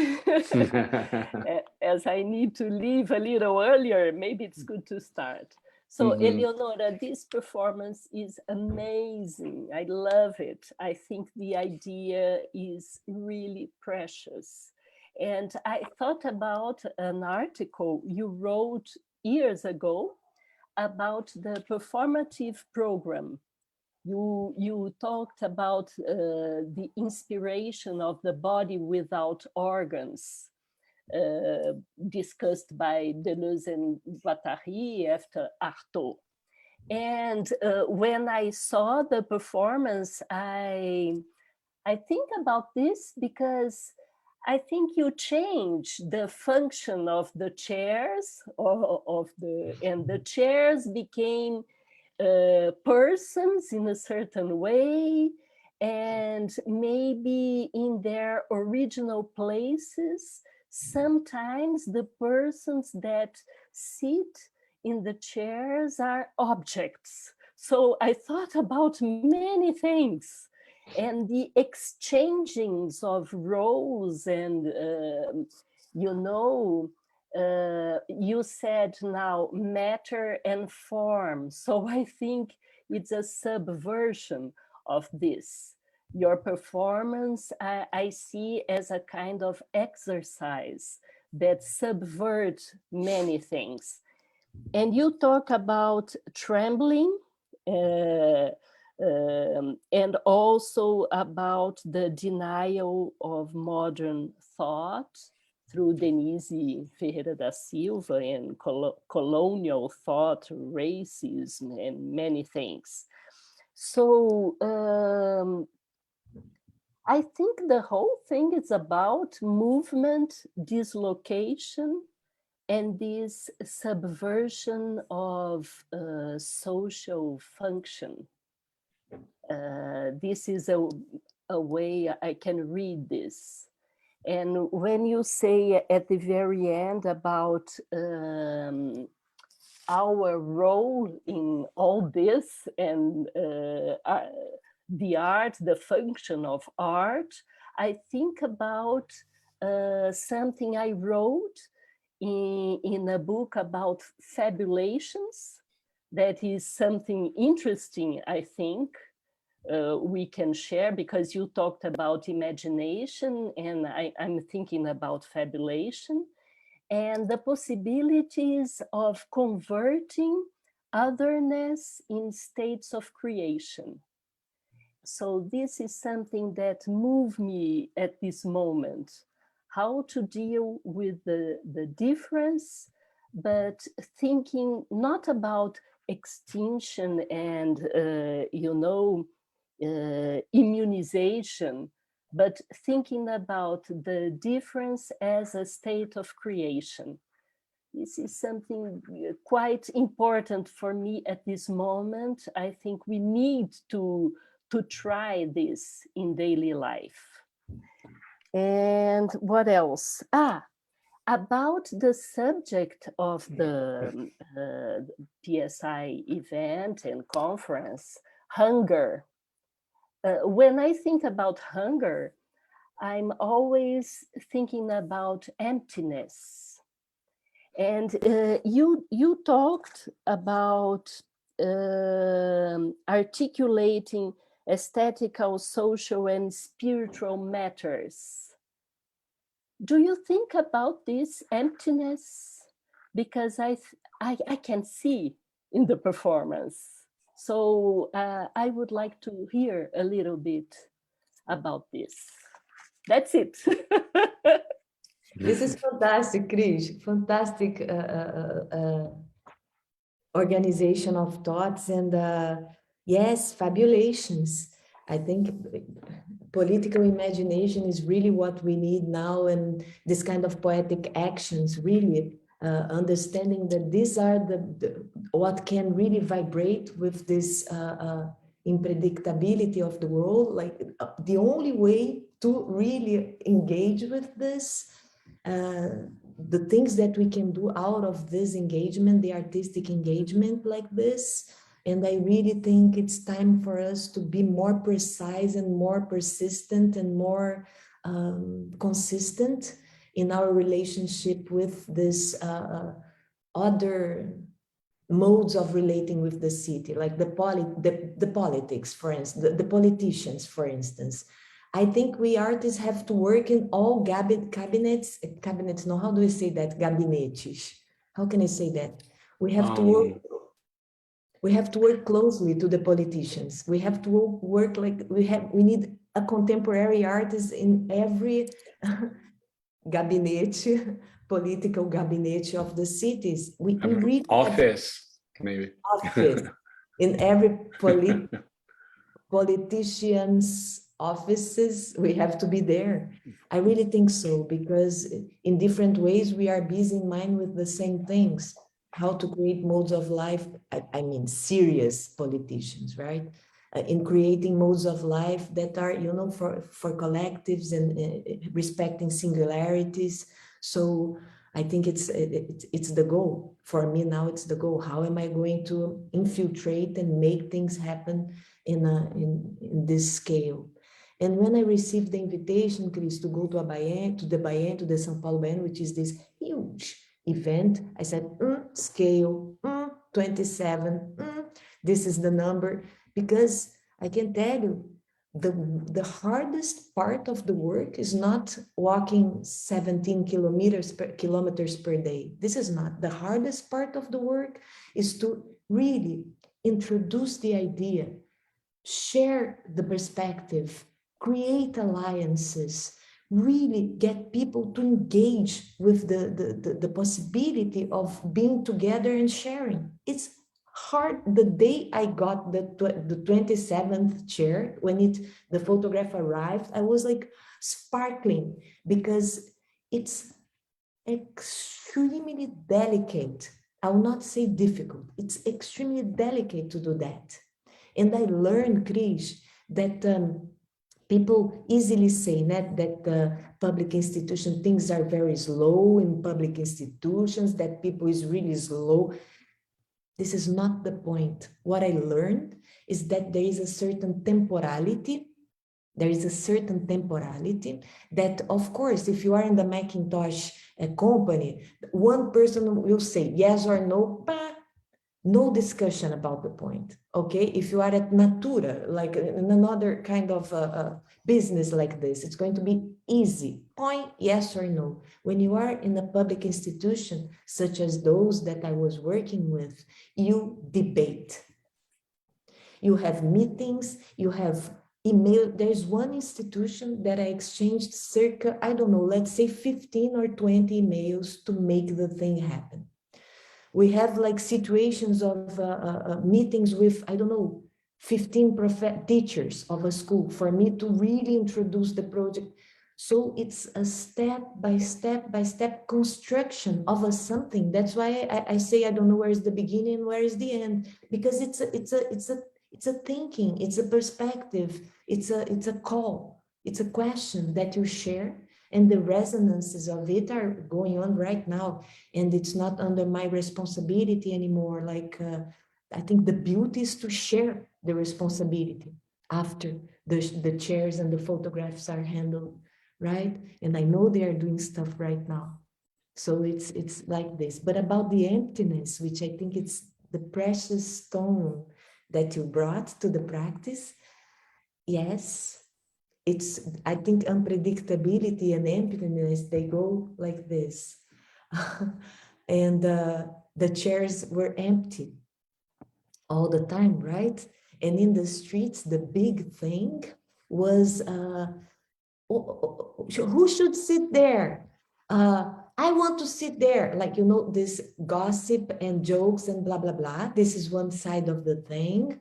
As I need to leave a little earlier, maybe it's good to start. So Eleonora, this performance is amazing. I love it. I think the idea is really precious. And I thought about an article you wrote years ago about the performative program. You talked about the inspiration of the body without organs, discussed by Deleuze and Guattari after Artaud. And when I saw the performance, I think about this because I think you change the function of the chairs and the chairs became persons in a certain way, and maybe in their original places, sometimes the persons that sit in the chairs are objects. So I thought about many things, and the exchangings of roles and, you said now matter and form. So I think it's a subversion of this. Your performance, I see as a kind of exercise that subverts many things. And you talk about trembling and also about the denial of modern thought through Denise Ferreira da Silva and colonial thought, racism, and many things. So I think the whole thing is about movement, dislocation, and this subversion of social function. This is a way I can read this. And when you say at the very end about our role in all this and the art, the function of art, I think about something I wrote in a book about fabulations. That is something interesting, I think, we can share, because you talked about imagination and I'm thinking about fabulation and the possibilities of converting otherness in states of creation. So this is something that moved me at this moment, how to deal with the difference, but thinking not about extinction and, immunization, but thinking about the difference as a state of creation. This is something quite important for me at this moment. I think we need to try this in daily life. And what else? About the subject of the PSI event and conference, hunger. When I think about hunger, I'm always thinking about emptiness. And you talked about articulating aesthetical, social, and spiritual matters. Do you think about this emptiness? Because I can see in the performance. So I would like to hear a little bit about this. That's it. This is fantastic, Krish. Fantastic organization of thoughts and yes, fabulations. I think political imagination is really what we need now, and this kind of poetic actions, really understanding that these are what can really vibrate with this unpredictability of the world. Like the only way to really engage with this the things that we can do out of this engagement, the artistic engagement like this. And I really think it's time for us to be more precise and more persistent and more consistent in our relationship with this other modes of relating with the city, like the politics, for instance, the politicians, for instance. I think we artists have to work in all cabinets, no, how do we say that? Gabinetes. How can I say that? We have to work closely to the politicians. We have to work like we need a contemporary artist in every gabinete, political gabinete of the cities. We really office, maybe. Office. In every politician's offices, we have to be there. I really think so, because in different ways, we are busy in mind with the same things. How to create modes of life, I mean, serious politicians, right? In creating modes of life that are, you know, for collectives and respecting singularities. So I think it's the goal. For me now, it's the goal. How am I going to infiltrate and make things happen in this scale? And when I received the invitation, Chris, to go to the São Paulo Biennial, which is this huge event, I said, scale, 27, this is the number, because I can tell you, the hardest part of the work is not walking 17 kilometers per day. This is not. The hardest part of the work is to really introduce the idea, share the perspective, create alliances, really get people to engage with the possibility of being together and sharing. It's hard. The day I got the 27th chair, when the photograph arrived, I was like sparkling, because it's extremely delicate. I will not say difficult. It's extremely delicate to do that. And I learned, Chris, that people easily say that public institution, things are very slow in public institutions, that people is really slow. This is not the point. What I learned is that there is a certain temporality. There is a certain temporality that, of course, if you are in the Macintosh company, one person will say yes or no, but no discussion about the point, okay? If you are at Natura, like in another kind of business like this, it's going to be easy, point, yes or no. When you are in a public institution, such as those that I was working with, you debate. You have meetings, you have email. There's one institution that I exchanged circa, I don't know, let's say 15 or 20 emails to make the thing happen. We have like situations of meetings with, I don't know, 15 teachers of a school for me to really introduce the project. So it's a step by step construction of something. That's why I say I don't know where is the beginning, where is the end, because it's a thinking, it's a perspective, it's a call, it's a question that you share. And the resonances of it are going on right now. And it's not under my responsibility anymore. Like, I think the beauty is to share the responsibility after the chairs and the photographs are handled, right? And I know they are doing stuff right now. So it's like this. But about the emptiness, which I think it's the precious stone that you brought to the practice, yes. It's, I think, unpredictability and emptiness, they go like this. And the chairs were empty all the time, right? And in the streets, the big thing was, who should sit there? I want to sit there. Like, you know, this gossip and jokes and blah, blah, blah. This is one side of the thing.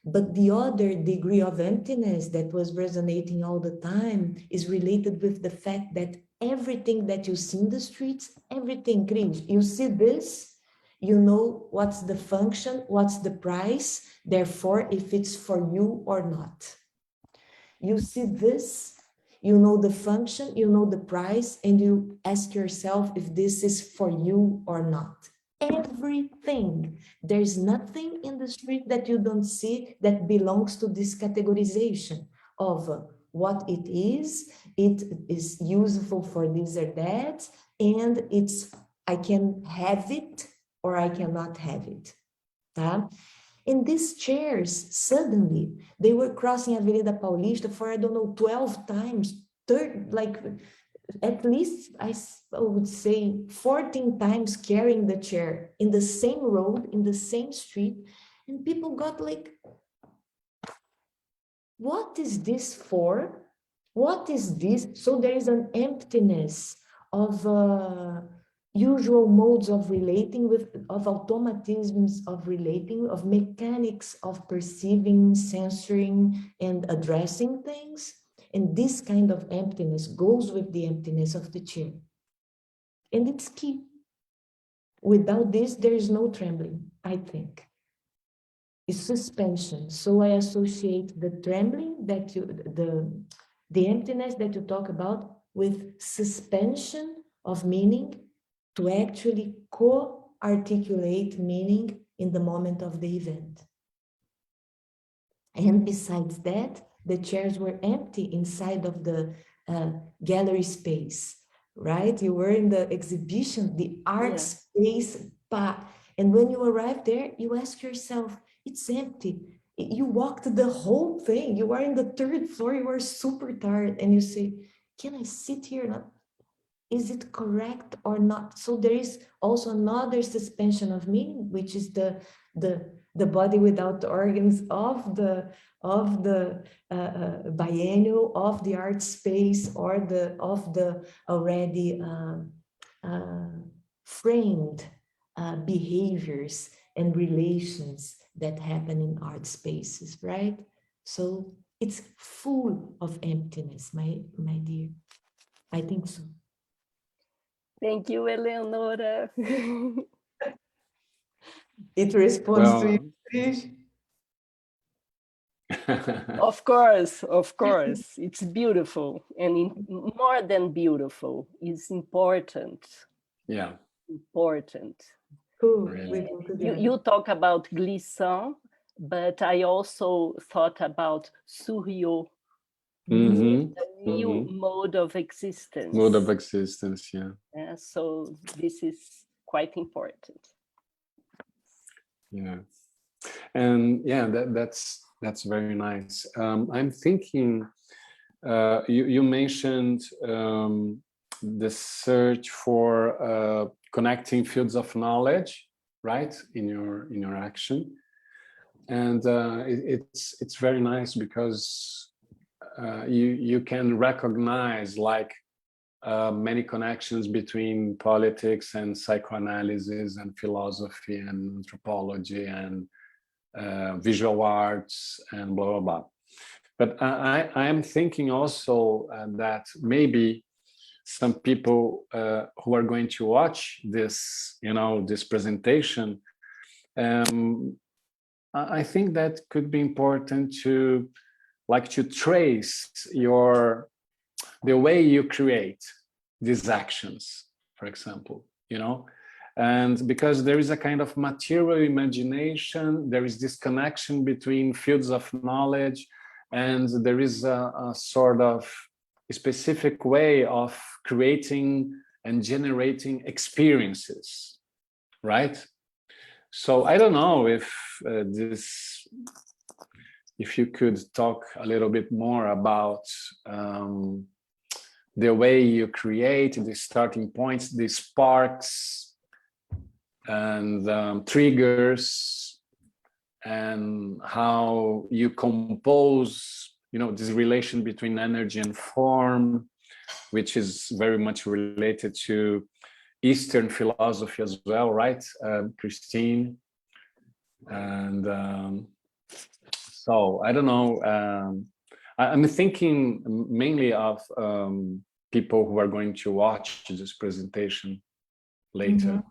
But the other degree of emptiness that was resonating all the time is related with the fact that everything that you see in the streets, everything, Chris, you see this, you know what's the function, what's the price, therefore if it's for you or not. You see this, you know the function, you know the price, and you ask yourself if this is for you or not. Everything. There's nothing in the street that you don't see that belongs to this categorization of what it is useful for this or that, and I can have it or I cannot have it. Tá? And these chairs, suddenly, they were crossing Avenida Paulista for, I don't know, 12 times, at least I would say 14 times carrying the chair in the same road, in the same street. And people got like, what is this for? What is this? So there is an emptiness of usual modes of relating of automatisms of relating, of mechanics of perceiving, censoring, and addressing things. And this kind of emptiness goes with the emptiness of the chair. And it's key. Without this, there is no trembling, I think. It's suspension. So I associate the trembling that the emptiness that you talk about with suspension of meaning to actually co-articulate meaning in the moment of the event. And besides that, the chairs were empty inside of the gallery space, right? You were in the exhibition, the art space, and when you arrive there, you ask yourself, it's empty. You walked the whole thing. You are in the 3rd floor, you are super tired, and you say, can I sit here? Is it correct or not? So there is also another suspension of meaning, which is the body without organs of the biennial, of the art space, or of the already framed behaviors and relations that happen in art spaces, right? So it's full of emptiness, my dear. I think so. Thank you, Eleonora. It responds to you, Trish. Of course, it's beautiful, and more than beautiful, it's important. Yeah. Cool. Really. You talk about glissant, but I also thought about Surreau, a new mode of existence. Mode of existence, yeah. So this is quite important. Yeah, and yeah, that's very nice. I'm thinking, you mentioned the search for connecting fields of knowledge, right, in your action, and it's very nice because you can recognize like many connections between politics and psychoanalysis and philosophy and anthropology and visual arts and blah, blah, blah. But I am thinking also that maybe some people who are going to watch this, this presentation, I think that could be important to trace the way you create these actions, for example, and because there is a kind of material imagination, there is this connection between fields of knowledge, and there is a sort of specific way of creating and generating experiences, right? So I don't know if if you could talk a little bit more about the way you create, the starting points, the sparks and triggers, and how you compose, this relation between energy and form, which is very much related to Eastern philosophy as well, right, Christine? And so I don't know. I'm thinking mainly of people who are going to watch this presentation later. Mm-hmm.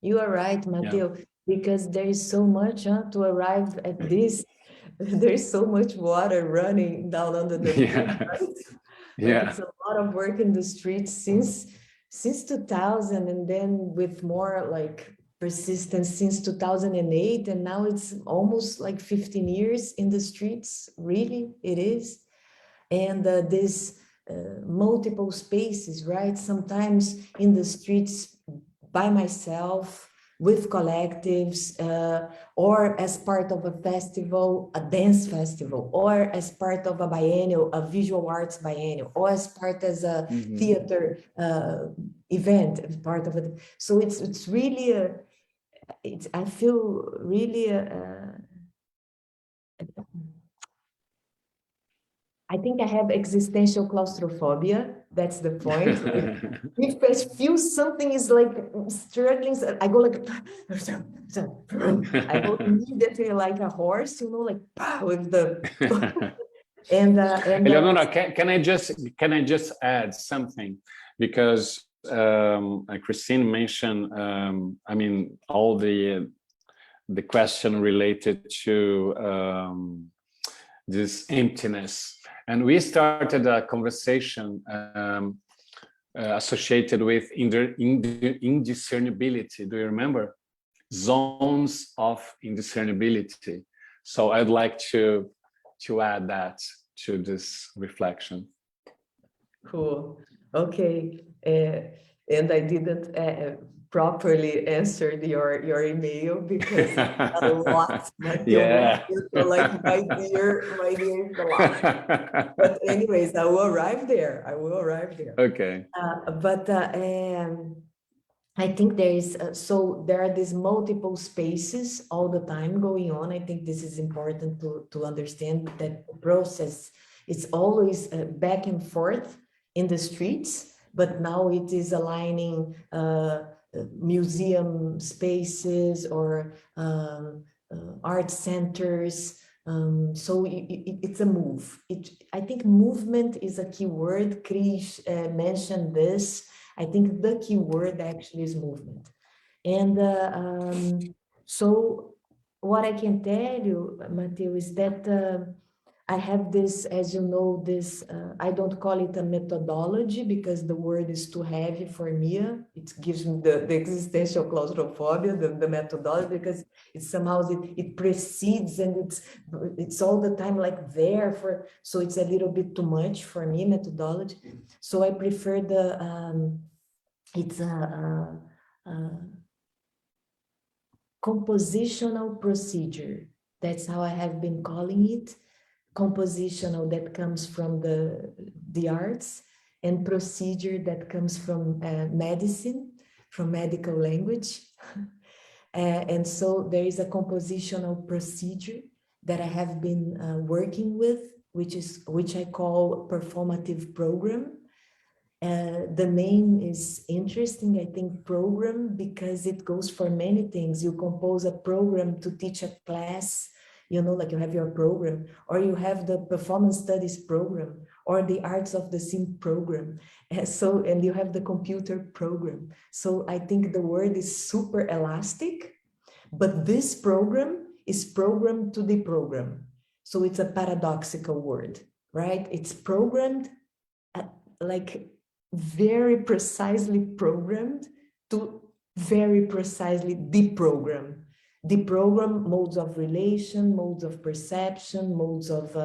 You are right, Matteo, because there is so much to arrive at this. There is so much water running down under the feet, right? Yeah. It's a lot of work in the streets since 2000, and then with more like persistence since 2008, and now it's almost like 15 years in the streets. Really, it is. And this multiple spaces, right? Sometimes in the streets by myself, with collectives, or as part of a festival, a dance festival, or as part of a biennial, a visual arts biennial, or as part as a theater event, as part of it. So it's really I feel really I think I have existential claustrophobia. That's the point. If I feel something is like struggling, I go like, I go immediately like a horse, like with the and Eleonora, can I just add something, because Christine mentioned, I mean, all the question related to this emptiness. And we started a conversation associated with indiscernibility. Do you remember? Zones of indiscernibility. So I'd like to add that to this reflection. Cool. Okay. And I didn't properly answer your email because a lot. Yeah. Like my dear, it's a lot. But anyways, I will arrive there. Okay. But I think there is so there are these multiple spaces all the time going on. I think this is important to understand that the process is always back and forth in the streets, but now it is aligning museum spaces or art centers. So it's a move. I think movement is a key word. Chris mentioned this. I think the key word actually is movement. And so what I can tell you, Matteo, is that I have this, as you know, this, I don't call it a methodology because the word is too heavy for me. It gives me the existential claustrophobia, the methodology, because it somehow it precedes and it's all the time like there for, so it's a little bit too much for me, methodology. So I prefer it's a compositional procedure. That's how I have been calling it. Compositional that comes from the arts, and procedure that comes from medicine, from medical language. And so there is a compositional procedure that I have been working with, which I call performative program. The name is interesting, I think, program, because it goes for many things. You compose a program to teach a class, like you have your program, or you have the performance studies program, or the arts of the scene program. And you have the computer program. So I think the word is super elastic, but this program is programmed to the program. So it's a paradoxical word, right? It's programmed like very precisely programmed to very precisely deprogram. Deprogram modes of relation, modes of perception, modes of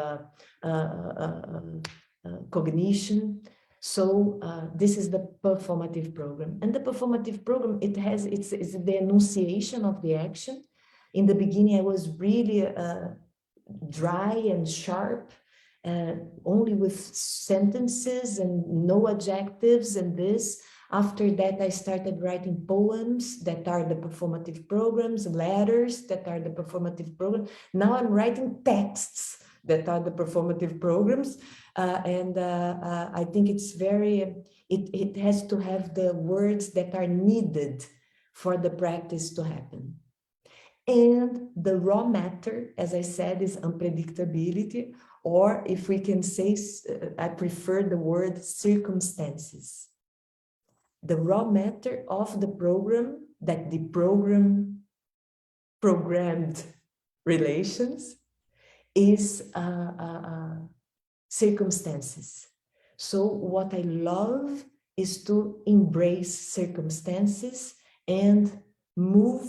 cognition. So this is the performative program. And the performative program, it's the enunciation of the action. In the beginning, I was really dry and sharp, only with sentences and no adjectives and this. After that, I started writing poems that are the performative programs, letters that are the performative program. Now I'm writing texts that are the performative programs. I think it's it has to have the words that are needed for the practice to happen. And the raw matter, as I said, is unpredictability, or if we can say, I prefer the word circumstances. The raw matter of the program, that the program programmed relations, is circumstances. So what I love is to embrace circumstances and move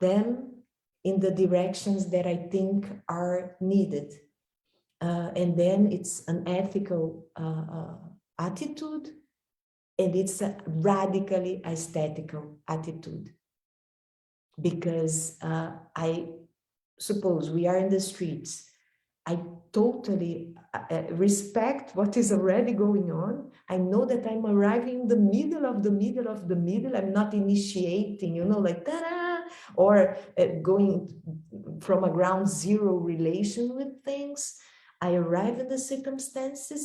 them in the directions that I think are needed. And then it's an ethical attitude, and it's a radically aesthetical attitude. Because I suppose we are in the streets. I totally respect what is already going on. I know that I'm arriving in the middle of the middle of the middle. I'm not initiating, you know, like ta-da, or going from a ground zero relation with things. I arrive in the circumstances.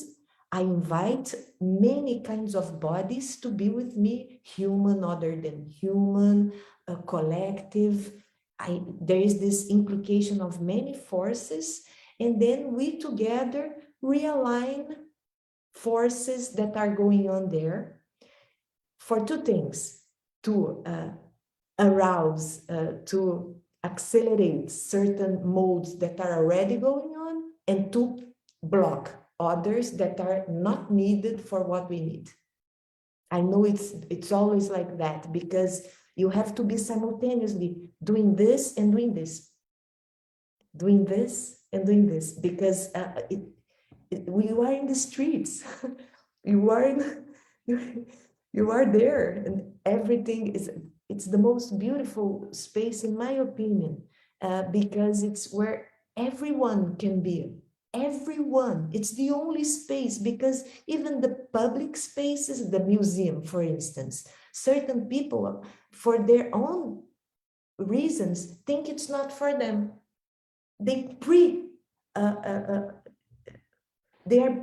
I invite many kinds of bodies to be with me, human, other than human, a collective. There is this implication of many forces, and then we together realign forces that are going on there for two things: to arouse, to accelerate certain modes that are already going on, and to block others that are not needed for what we need. I know it's always like that, because you have to be simultaneously doing this and doing this, doing this and doing this, because we are in the streets. you are in, you are there, and everything is. It's the most beautiful space, in my opinion, because it's where everyone can be. Everyone. It's the only space, because even the public spaces, the museum, for instance, certain people, for their own reasons, think it's not for them. They are,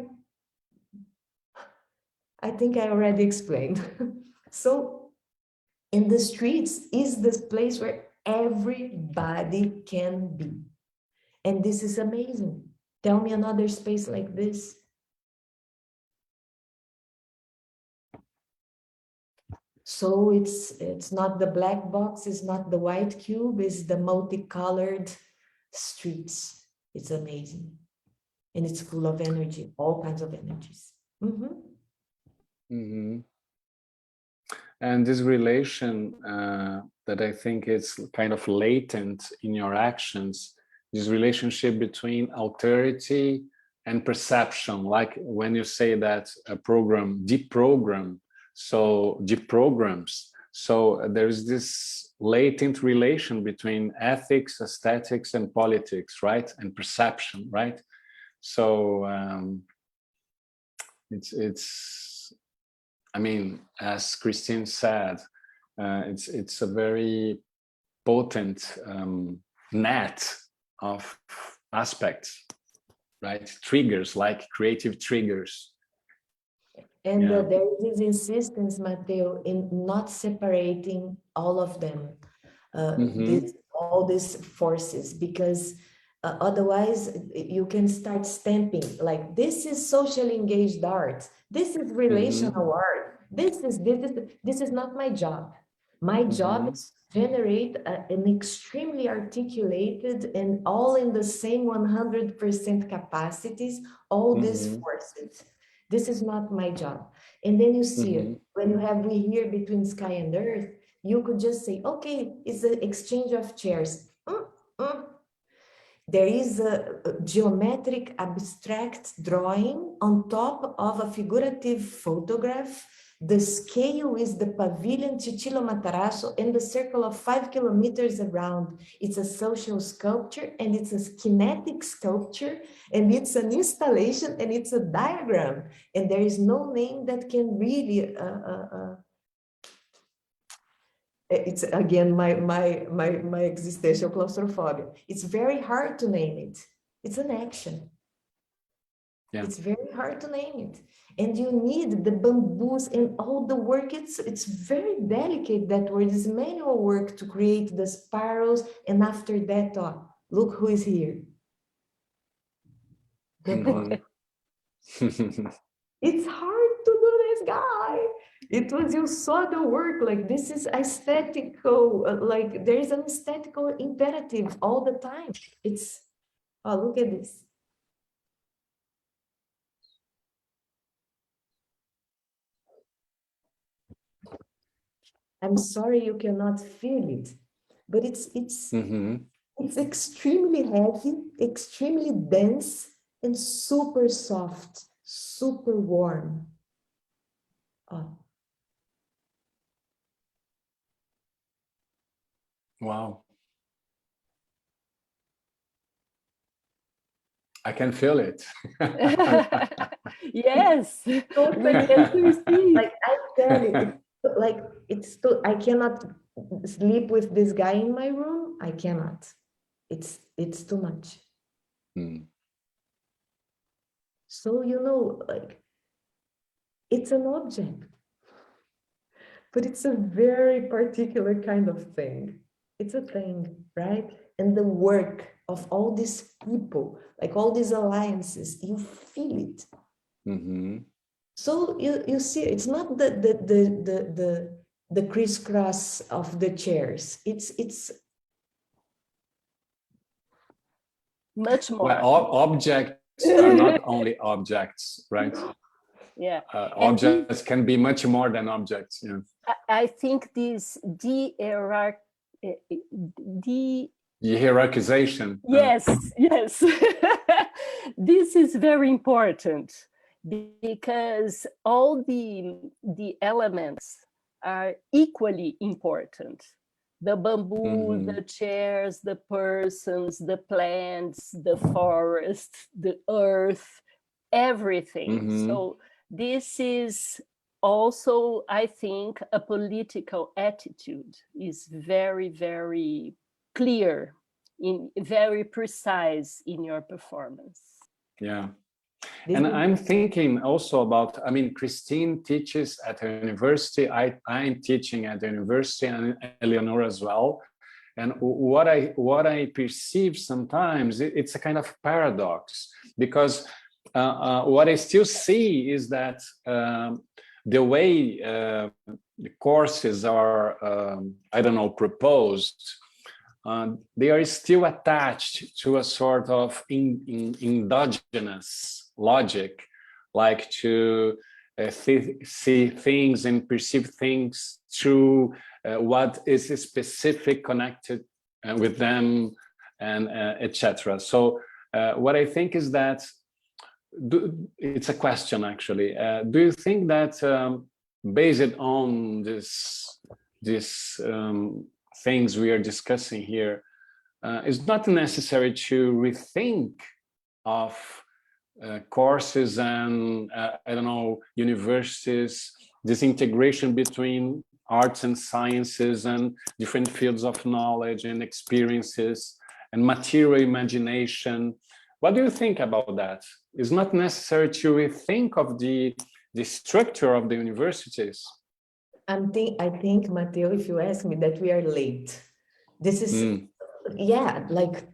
I think I already explained. So in the streets is this place where everybody can be. And this is amazing. Tell me another space like this. So it's not the black box, it's not the white cube, it's the multicolored streets. It's amazing. And it's full of energy, all kinds of energies. Mm-hmm. Mm-hmm. And this relation that I think is kind of latent in your actions, this relationship between authority and perception, like when you say that a program deprograms, so there is this latent relation between ethics, aesthetics, and politics, right? And perception, right? So it's I mean, as Christine said, it's a very potent net of aspects, right? Triggers, like creative triggers. And there is this insistence, Matteo, in not separating all of them, all these forces, because otherwise you can start stamping, like, this is socially engaged art, this is relational art, this is not my job. My job is to generate an extremely articulated and all in the same 100% capacities, all these forces. This is not my job. And then you see it, when you have we here between sky and earth, you could just say, okay, it's an exchange of chairs. There is a geometric abstract drawing on top of a figurative photograph. The scale is the pavilion Cicillo Matarazzo and the circle of 5 kilometers around. It's a social sculpture, and it's a kinetic sculpture, and it's an installation, and it's a diagram. And there is no name that can really it's again my existential claustrophobia. It's very hard to name it. It's an action. Yeah. It's very hard to name it. And you need the bamboos and all the work. It's very delicate, that word is manual work to create the spirals. And after that, look who is here. It's hard to do this, guy. It was, you saw the work, like, this is aesthetical, like there is an aesthetical imperative all the time. It's, oh, look at this. I'm sorry you cannot feel it, but Mhm. it's extremely heavy, extremely dense, and super soft, super warm. Oh, Wow. I can feel it. Yes, we totally. can perceive. Like I tell you, I cannot sleep with this guy in my room. I cannot. It's too much. Mm. So, like it's an object, but it's a very particular kind of thing. It's a thing, right? And the work of all these people, like all these alliances, you feel it. Mhm. So you see, it's not the crisscross of the chairs. It's Much more. Well, objects are not only objects, right? Yeah. And Objects can be much more than objects. Yeah. I think this de-hierarch, de The hierarchization. yes, yes. This is very important because all the elements are equally important. The bamboo, Mhm. the chairs, the persons, the plants, the forest, the earth, everything. Mhm. So this is also, I think, a political attitude is very, very clear, very precise in your performance. Yeah. this And is I'm thinking also about, I mean, Christine teaches at a university. I'm teaching at the university, and Eleonora as well. And what I perceive sometimes, it's a kind of paradox, because what I still see is that the way the courses are, I don't know, proposed, they are still attached to a sort of endogenous logic, like to see things and perceive things through what is specific connected with them, and etc. So what I think is that it's a question actually. Do you think that based on this things we are discussing here, it's not necessary to rethink of courses and I don't know, universities, this integration between arts and sciences and different fields of knowledge and experiences and material imagination? What do you think about that? It's not necessary to rethink of the structure of the universities. I think, Matteo, if you ask me, that we are late. This is, yeah, like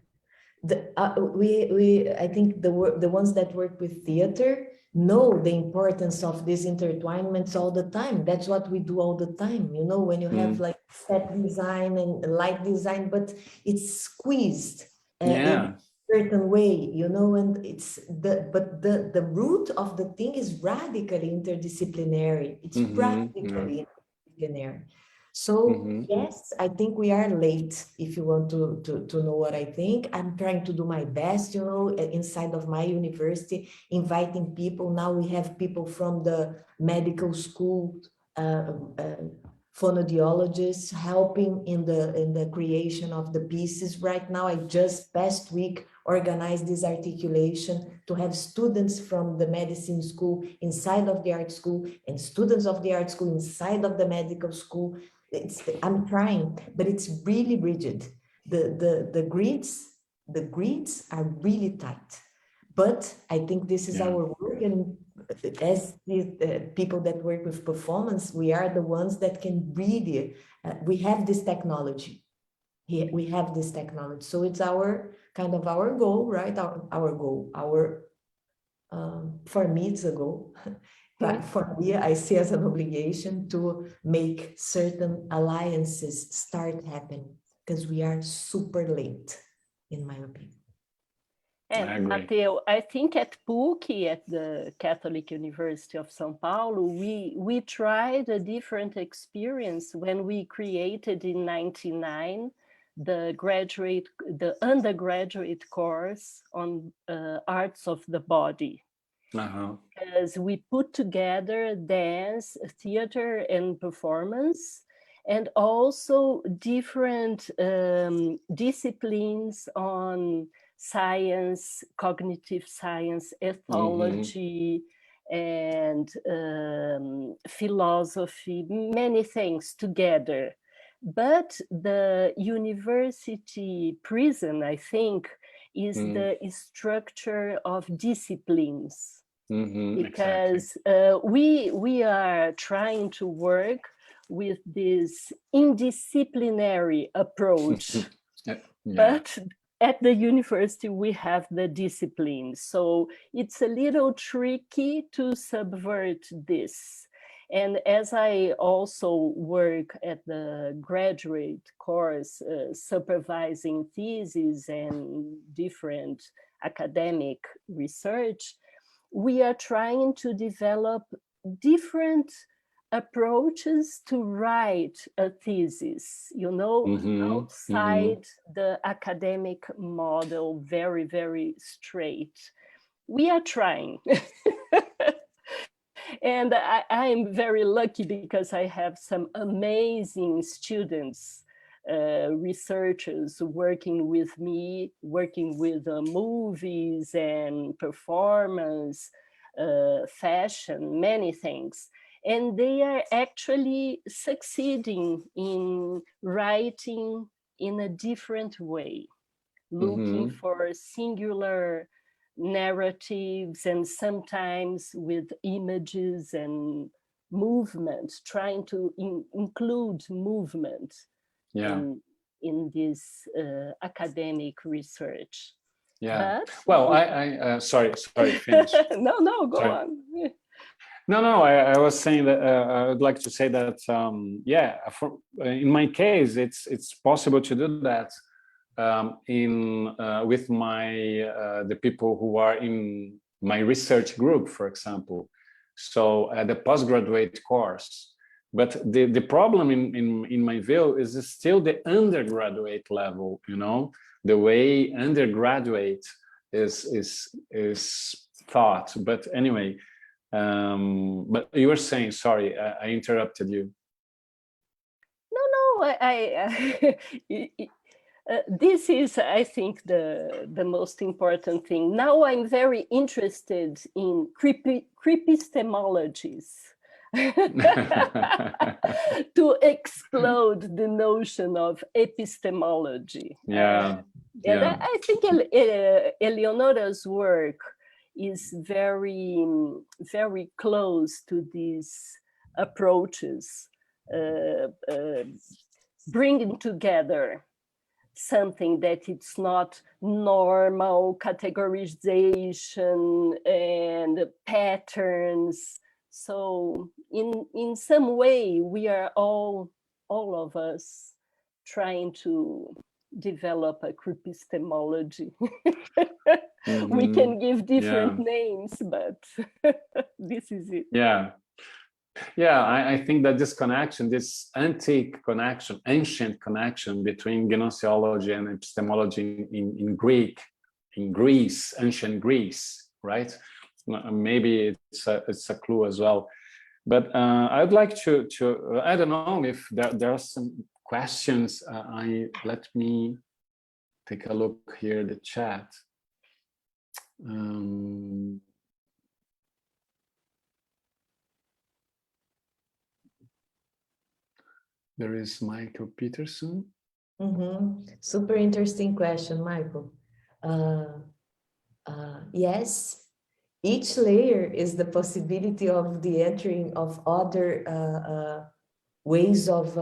I think the ones that work with theater know the importance of these intertwinements all the time. That's what we do all the time. When you have like set design and light design, but it's squeezed in Yeah. certain way, and it's the root of the thing is radically interdisciplinary. It's radically interdisciplinary. So yes, I think we are late. If you want to know what I think, I'm trying to do my best, inside of my university, inviting people. Now we have people from the medical school, phonoaudiologists helping in the creation of the pieces. Right now, I just past week organized this articulation to have students from the medicine school inside of the art school and students of the art school inside of the medical school. I'm trying, but it's really rigid. The grids are really tight. But I think this is our work, and as the people that work with performance, we are the ones that can really, we have this technology. Here we have this technology. So it's our goal, right? Our goal, for me, it's a goal. But for me, I see as an obligation to make certain alliances start happening, because we are super late, in my opinion. And I agree. Matteo, I think at PUC, at the Catholic University of São Paulo, we tried a different experience when we created in '99 the undergraduate course on arts of the body. Uh-huh. Because we put together dance, theater, and performance, and also different disciplines on science, cognitive science, ethology, and philosophy, many things together. But the university prison, I think, is the structure of disciplines. Because we are trying to work with this indisciplinary approach. But at the university, we have the disciplines. So it's a little tricky to subvert this. And as I also work at the graduate course, supervising theses and different academic research, we are trying to develop different approaches to write a thesis, outside the academic model, very, very straight. We are trying. And I am very lucky because I have some amazing students, researchers working with me, working with movies and performance, fashion, many things. And they are actually succeeding in writing in a different way, looking for singular narratives and sometimes with images and movement, trying to include movement in this academic research. Yeah. But well, I sorry, finish. No, go on. No, I was saying that I would like to say that in my case, it's possible to do that with the people who are in my research group, for example. So at the postgraduate course. But the problem in my view is still the undergraduate level, the way undergraduate is thought. But anyway, but you were saying, sorry, I interrupted you. No, this is, I think, the most important thing. Now I'm very interested in creepistemologies. To explode the notion of epistemology. And I think Eleonora's work is very, very close to these approaches, bringing together something that it's not normal categorization and patterns. So in some way, we are all of us trying to develop a creepistemology. We can give different names, but this is it. I think that this connection, this ancient connection between gnoseology and epistemology in Greece, ancient Greece, right? Maybe it's a clue as well. But I'd like to I don't know if there are some questions. Let me take a look here, the chat. There is Michael Peterson. Super interesting question, Michael. Yes, each layer is the possibility of the entering of other ways of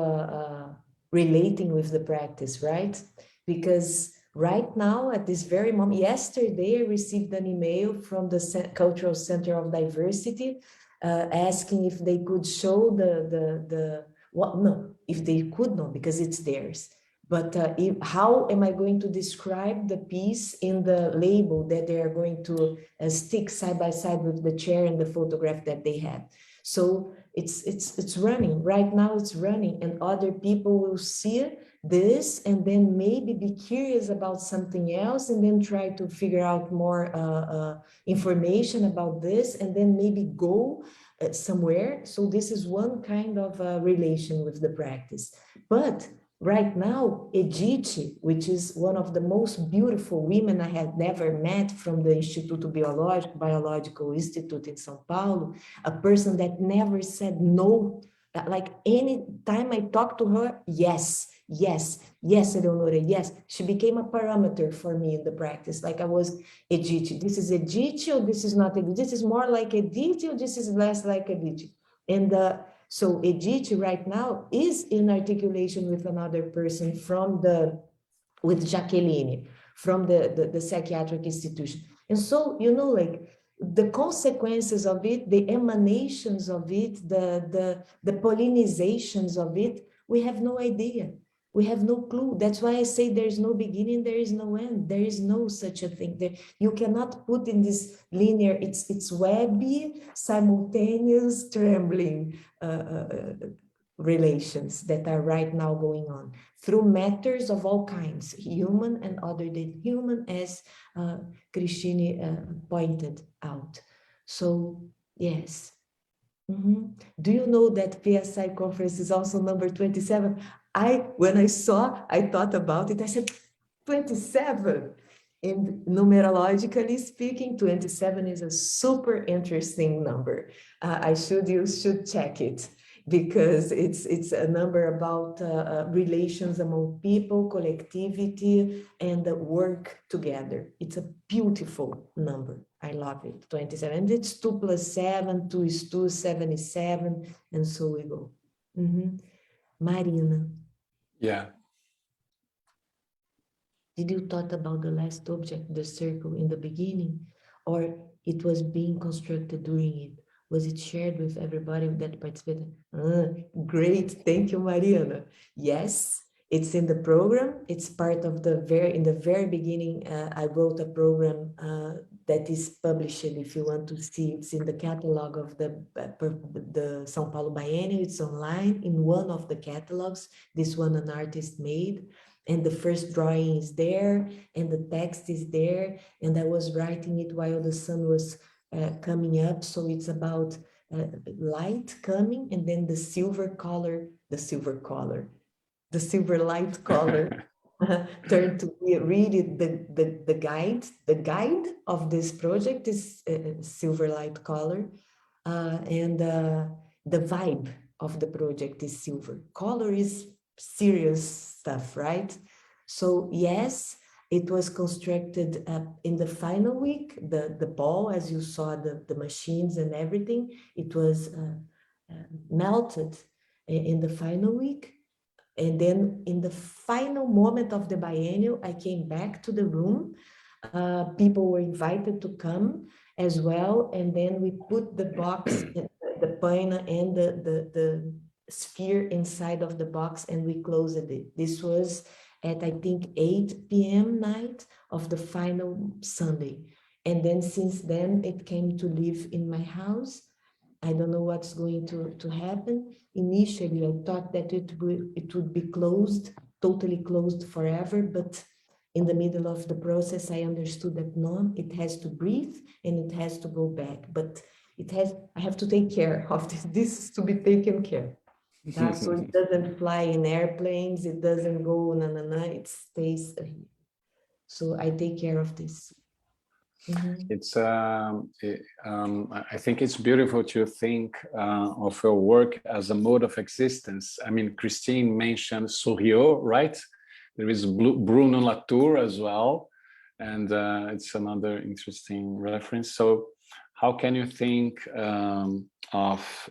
relating with the practice, right? Because right now, at this very moment, yesterday, I received an email from the Cultural Center of Diversity asking if they could show if they could not, because it's theirs, But how am I going to describe the piece in the label that they are going to stick side by side with the chair and the photograph that they have? So it's running right now. It's running, and other people will see this and then maybe be curious about something else, and then try to figure out more information about this, and then maybe go somewhere. So this is one kind of relation with the practice. But right now, Edith, which is one of the most beautiful women I had never met from the Instituto Biological Institute in São Paulo, a person that never said no. Like any time I talked to her, yes, yes, yes, Eleonora, yes. She became a parameter for me in the practice. Like I was, Edith, this is Edith, or this is not Edith. This is more like Edith, or this is less like Edith. And so Edith right now is in articulation with another person with Jacqueline, from the psychiatric institution. And so, you know, like the consequences of it, the emanations of it, the pollinizations of it, we have no idea. We have no clue. That's why I say there is no beginning, there is no end. There is no such a thing. You cannot put in this linear, it's webby, simultaneous, trembling relations that are right now going on through matters of all kinds, human and other than human, as Christine pointed out. So, yes. Do you know that PSI conference is also number 27? When I saw, I thought about it, I said, 27. And numerologically speaking, 27 is a super interesting number. You should check it, because it's a number about relations among people, collectivity, and work together. It's a beautiful number. I love it, 27. And it's 2 + 7, 2 is 2, 7 is 7, and so we go. Marina. Yeah. Did you talk about the last object, the circle, in the beginning, or it was being constructed during it? Was it shared with everybody that participated? Great, thank you, Mariana. Yes, it's in the program. It's part of in the very beginning, I wrote a program that is published, if you want to see, it's in the catalog of the São Paulo Biennial. It's online in one of the catalogs. This one an artist made. And the first drawing is there, and the text is there, and I was writing it while the sun was coming up. So it's about light coming, and then the silver light color turned to be really the guide. The guide of this project is silver light color, and the vibe of the project is silver. Color is serious stuff, right? So yes, it was constructed in the final week, the ball, as you saw, the machines and everything, it was melted in the final week. And then in the final moment of the biennial, I came back to the room. People were invited to come as well. And then we put the box, the paina and the sphere inside of the box, and we closed it. This was at, I think, 8 p.m. night of the final Sunday. And then since then, it came to live in my house. I don't know what's going to happen. Initially, I thought that it would be closed, totally closed forever, but in the middle of the process, I understood that no, it has to breathe and it has to go back. But I have to take care of this. This is to be taken care. So it doesn't fly in airplanes, it doesn't go, it stays here. So I take care of this. It's I think it's beautiful to think of your work as a mode of existence. I mean, Christine mentioned Souriau, right? There is Bruno Latour as well, and it's another interesting reference. So how can you think of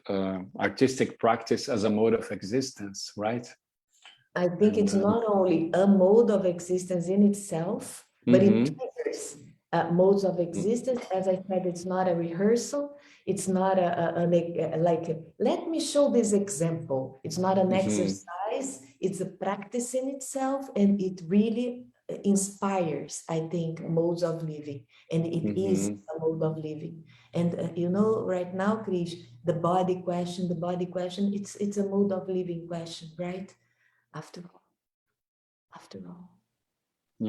artistic practice as a mode of existence, right? I think it's not only a mode of existence in itself, but it triggers modes of existence. As I said, it's not a rehearsal. It's not like, let me show this example. It's not an exercise. it's a practice in itself, and it really inspires, I think, modes of living, and it is Mhm. a mode of living. And you know, right now, Krish, the body question, it's a mode of living question, right? After all.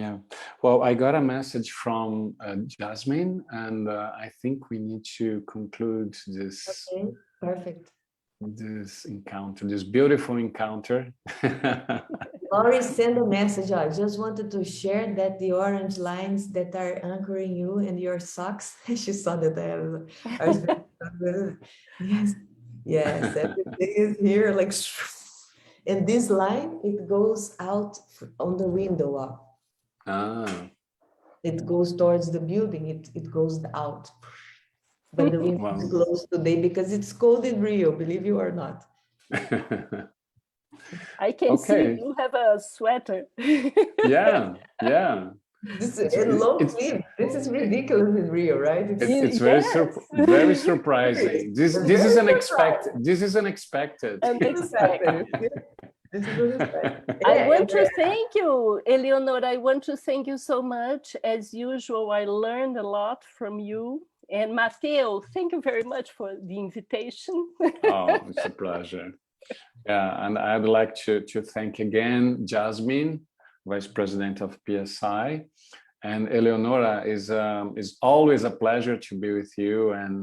Yeah. Well, I got a message from Jasmine, and I think we need to conclude this Okay, perfect. this encounter, this beautiful encounter. Laurie send a message. I just wanted to share that the orange lines that are anchoring you and your socks. She saw that I was yes, yes, everything is here like, and this line, it goes out on the window up. Ah, It goes towards the building. It goes out, but the window is wow. closed today because it's cold in Rio, believe you or not. I can see Okay. you have a sweater. Yeah, yeah. This It's and it's long it's sleeve. This is ridiculous in Rio, right? it's Yes. very surprising. This is Very unexpected. This is unexpected. Unexpected. This is unexpected. I Yeah, want to thank you, Eleonora. I want to thank you so much. As usual, I learned a lot from you. And Mateo, thank you very much for the invitation. Oh, it's a pleasure. Yeah, and I'd like to thank again Jasmine, Vice President of PSI, and Eleonora. Is always a pleasure to be with you, and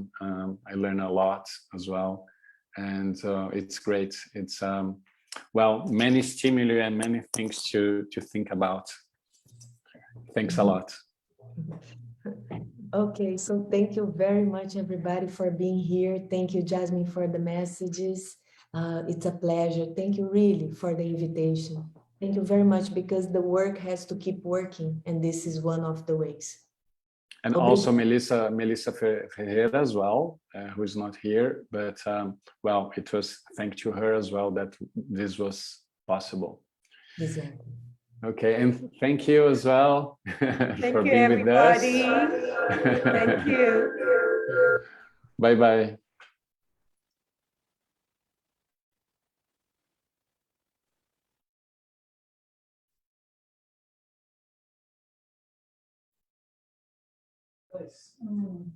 I learn a lot as well, and it's great. It's well, many stimuli and many things to think about. Thanks a lot. okay, so thank you very much, everybody, for being here. Thank you, Jasmine, for the messages. It's a pleasure. Thank you really for the invitation. Thank you very much, because the work has to keep working, and this is one of the ways. And also Melissa Ferreira as well, who is not here, but well, it was thanks to her as well that this was possible. Exactly. Okay, and thank you as well Thank for you, being with us. everybody. Thank you. Bye-bye. Mm.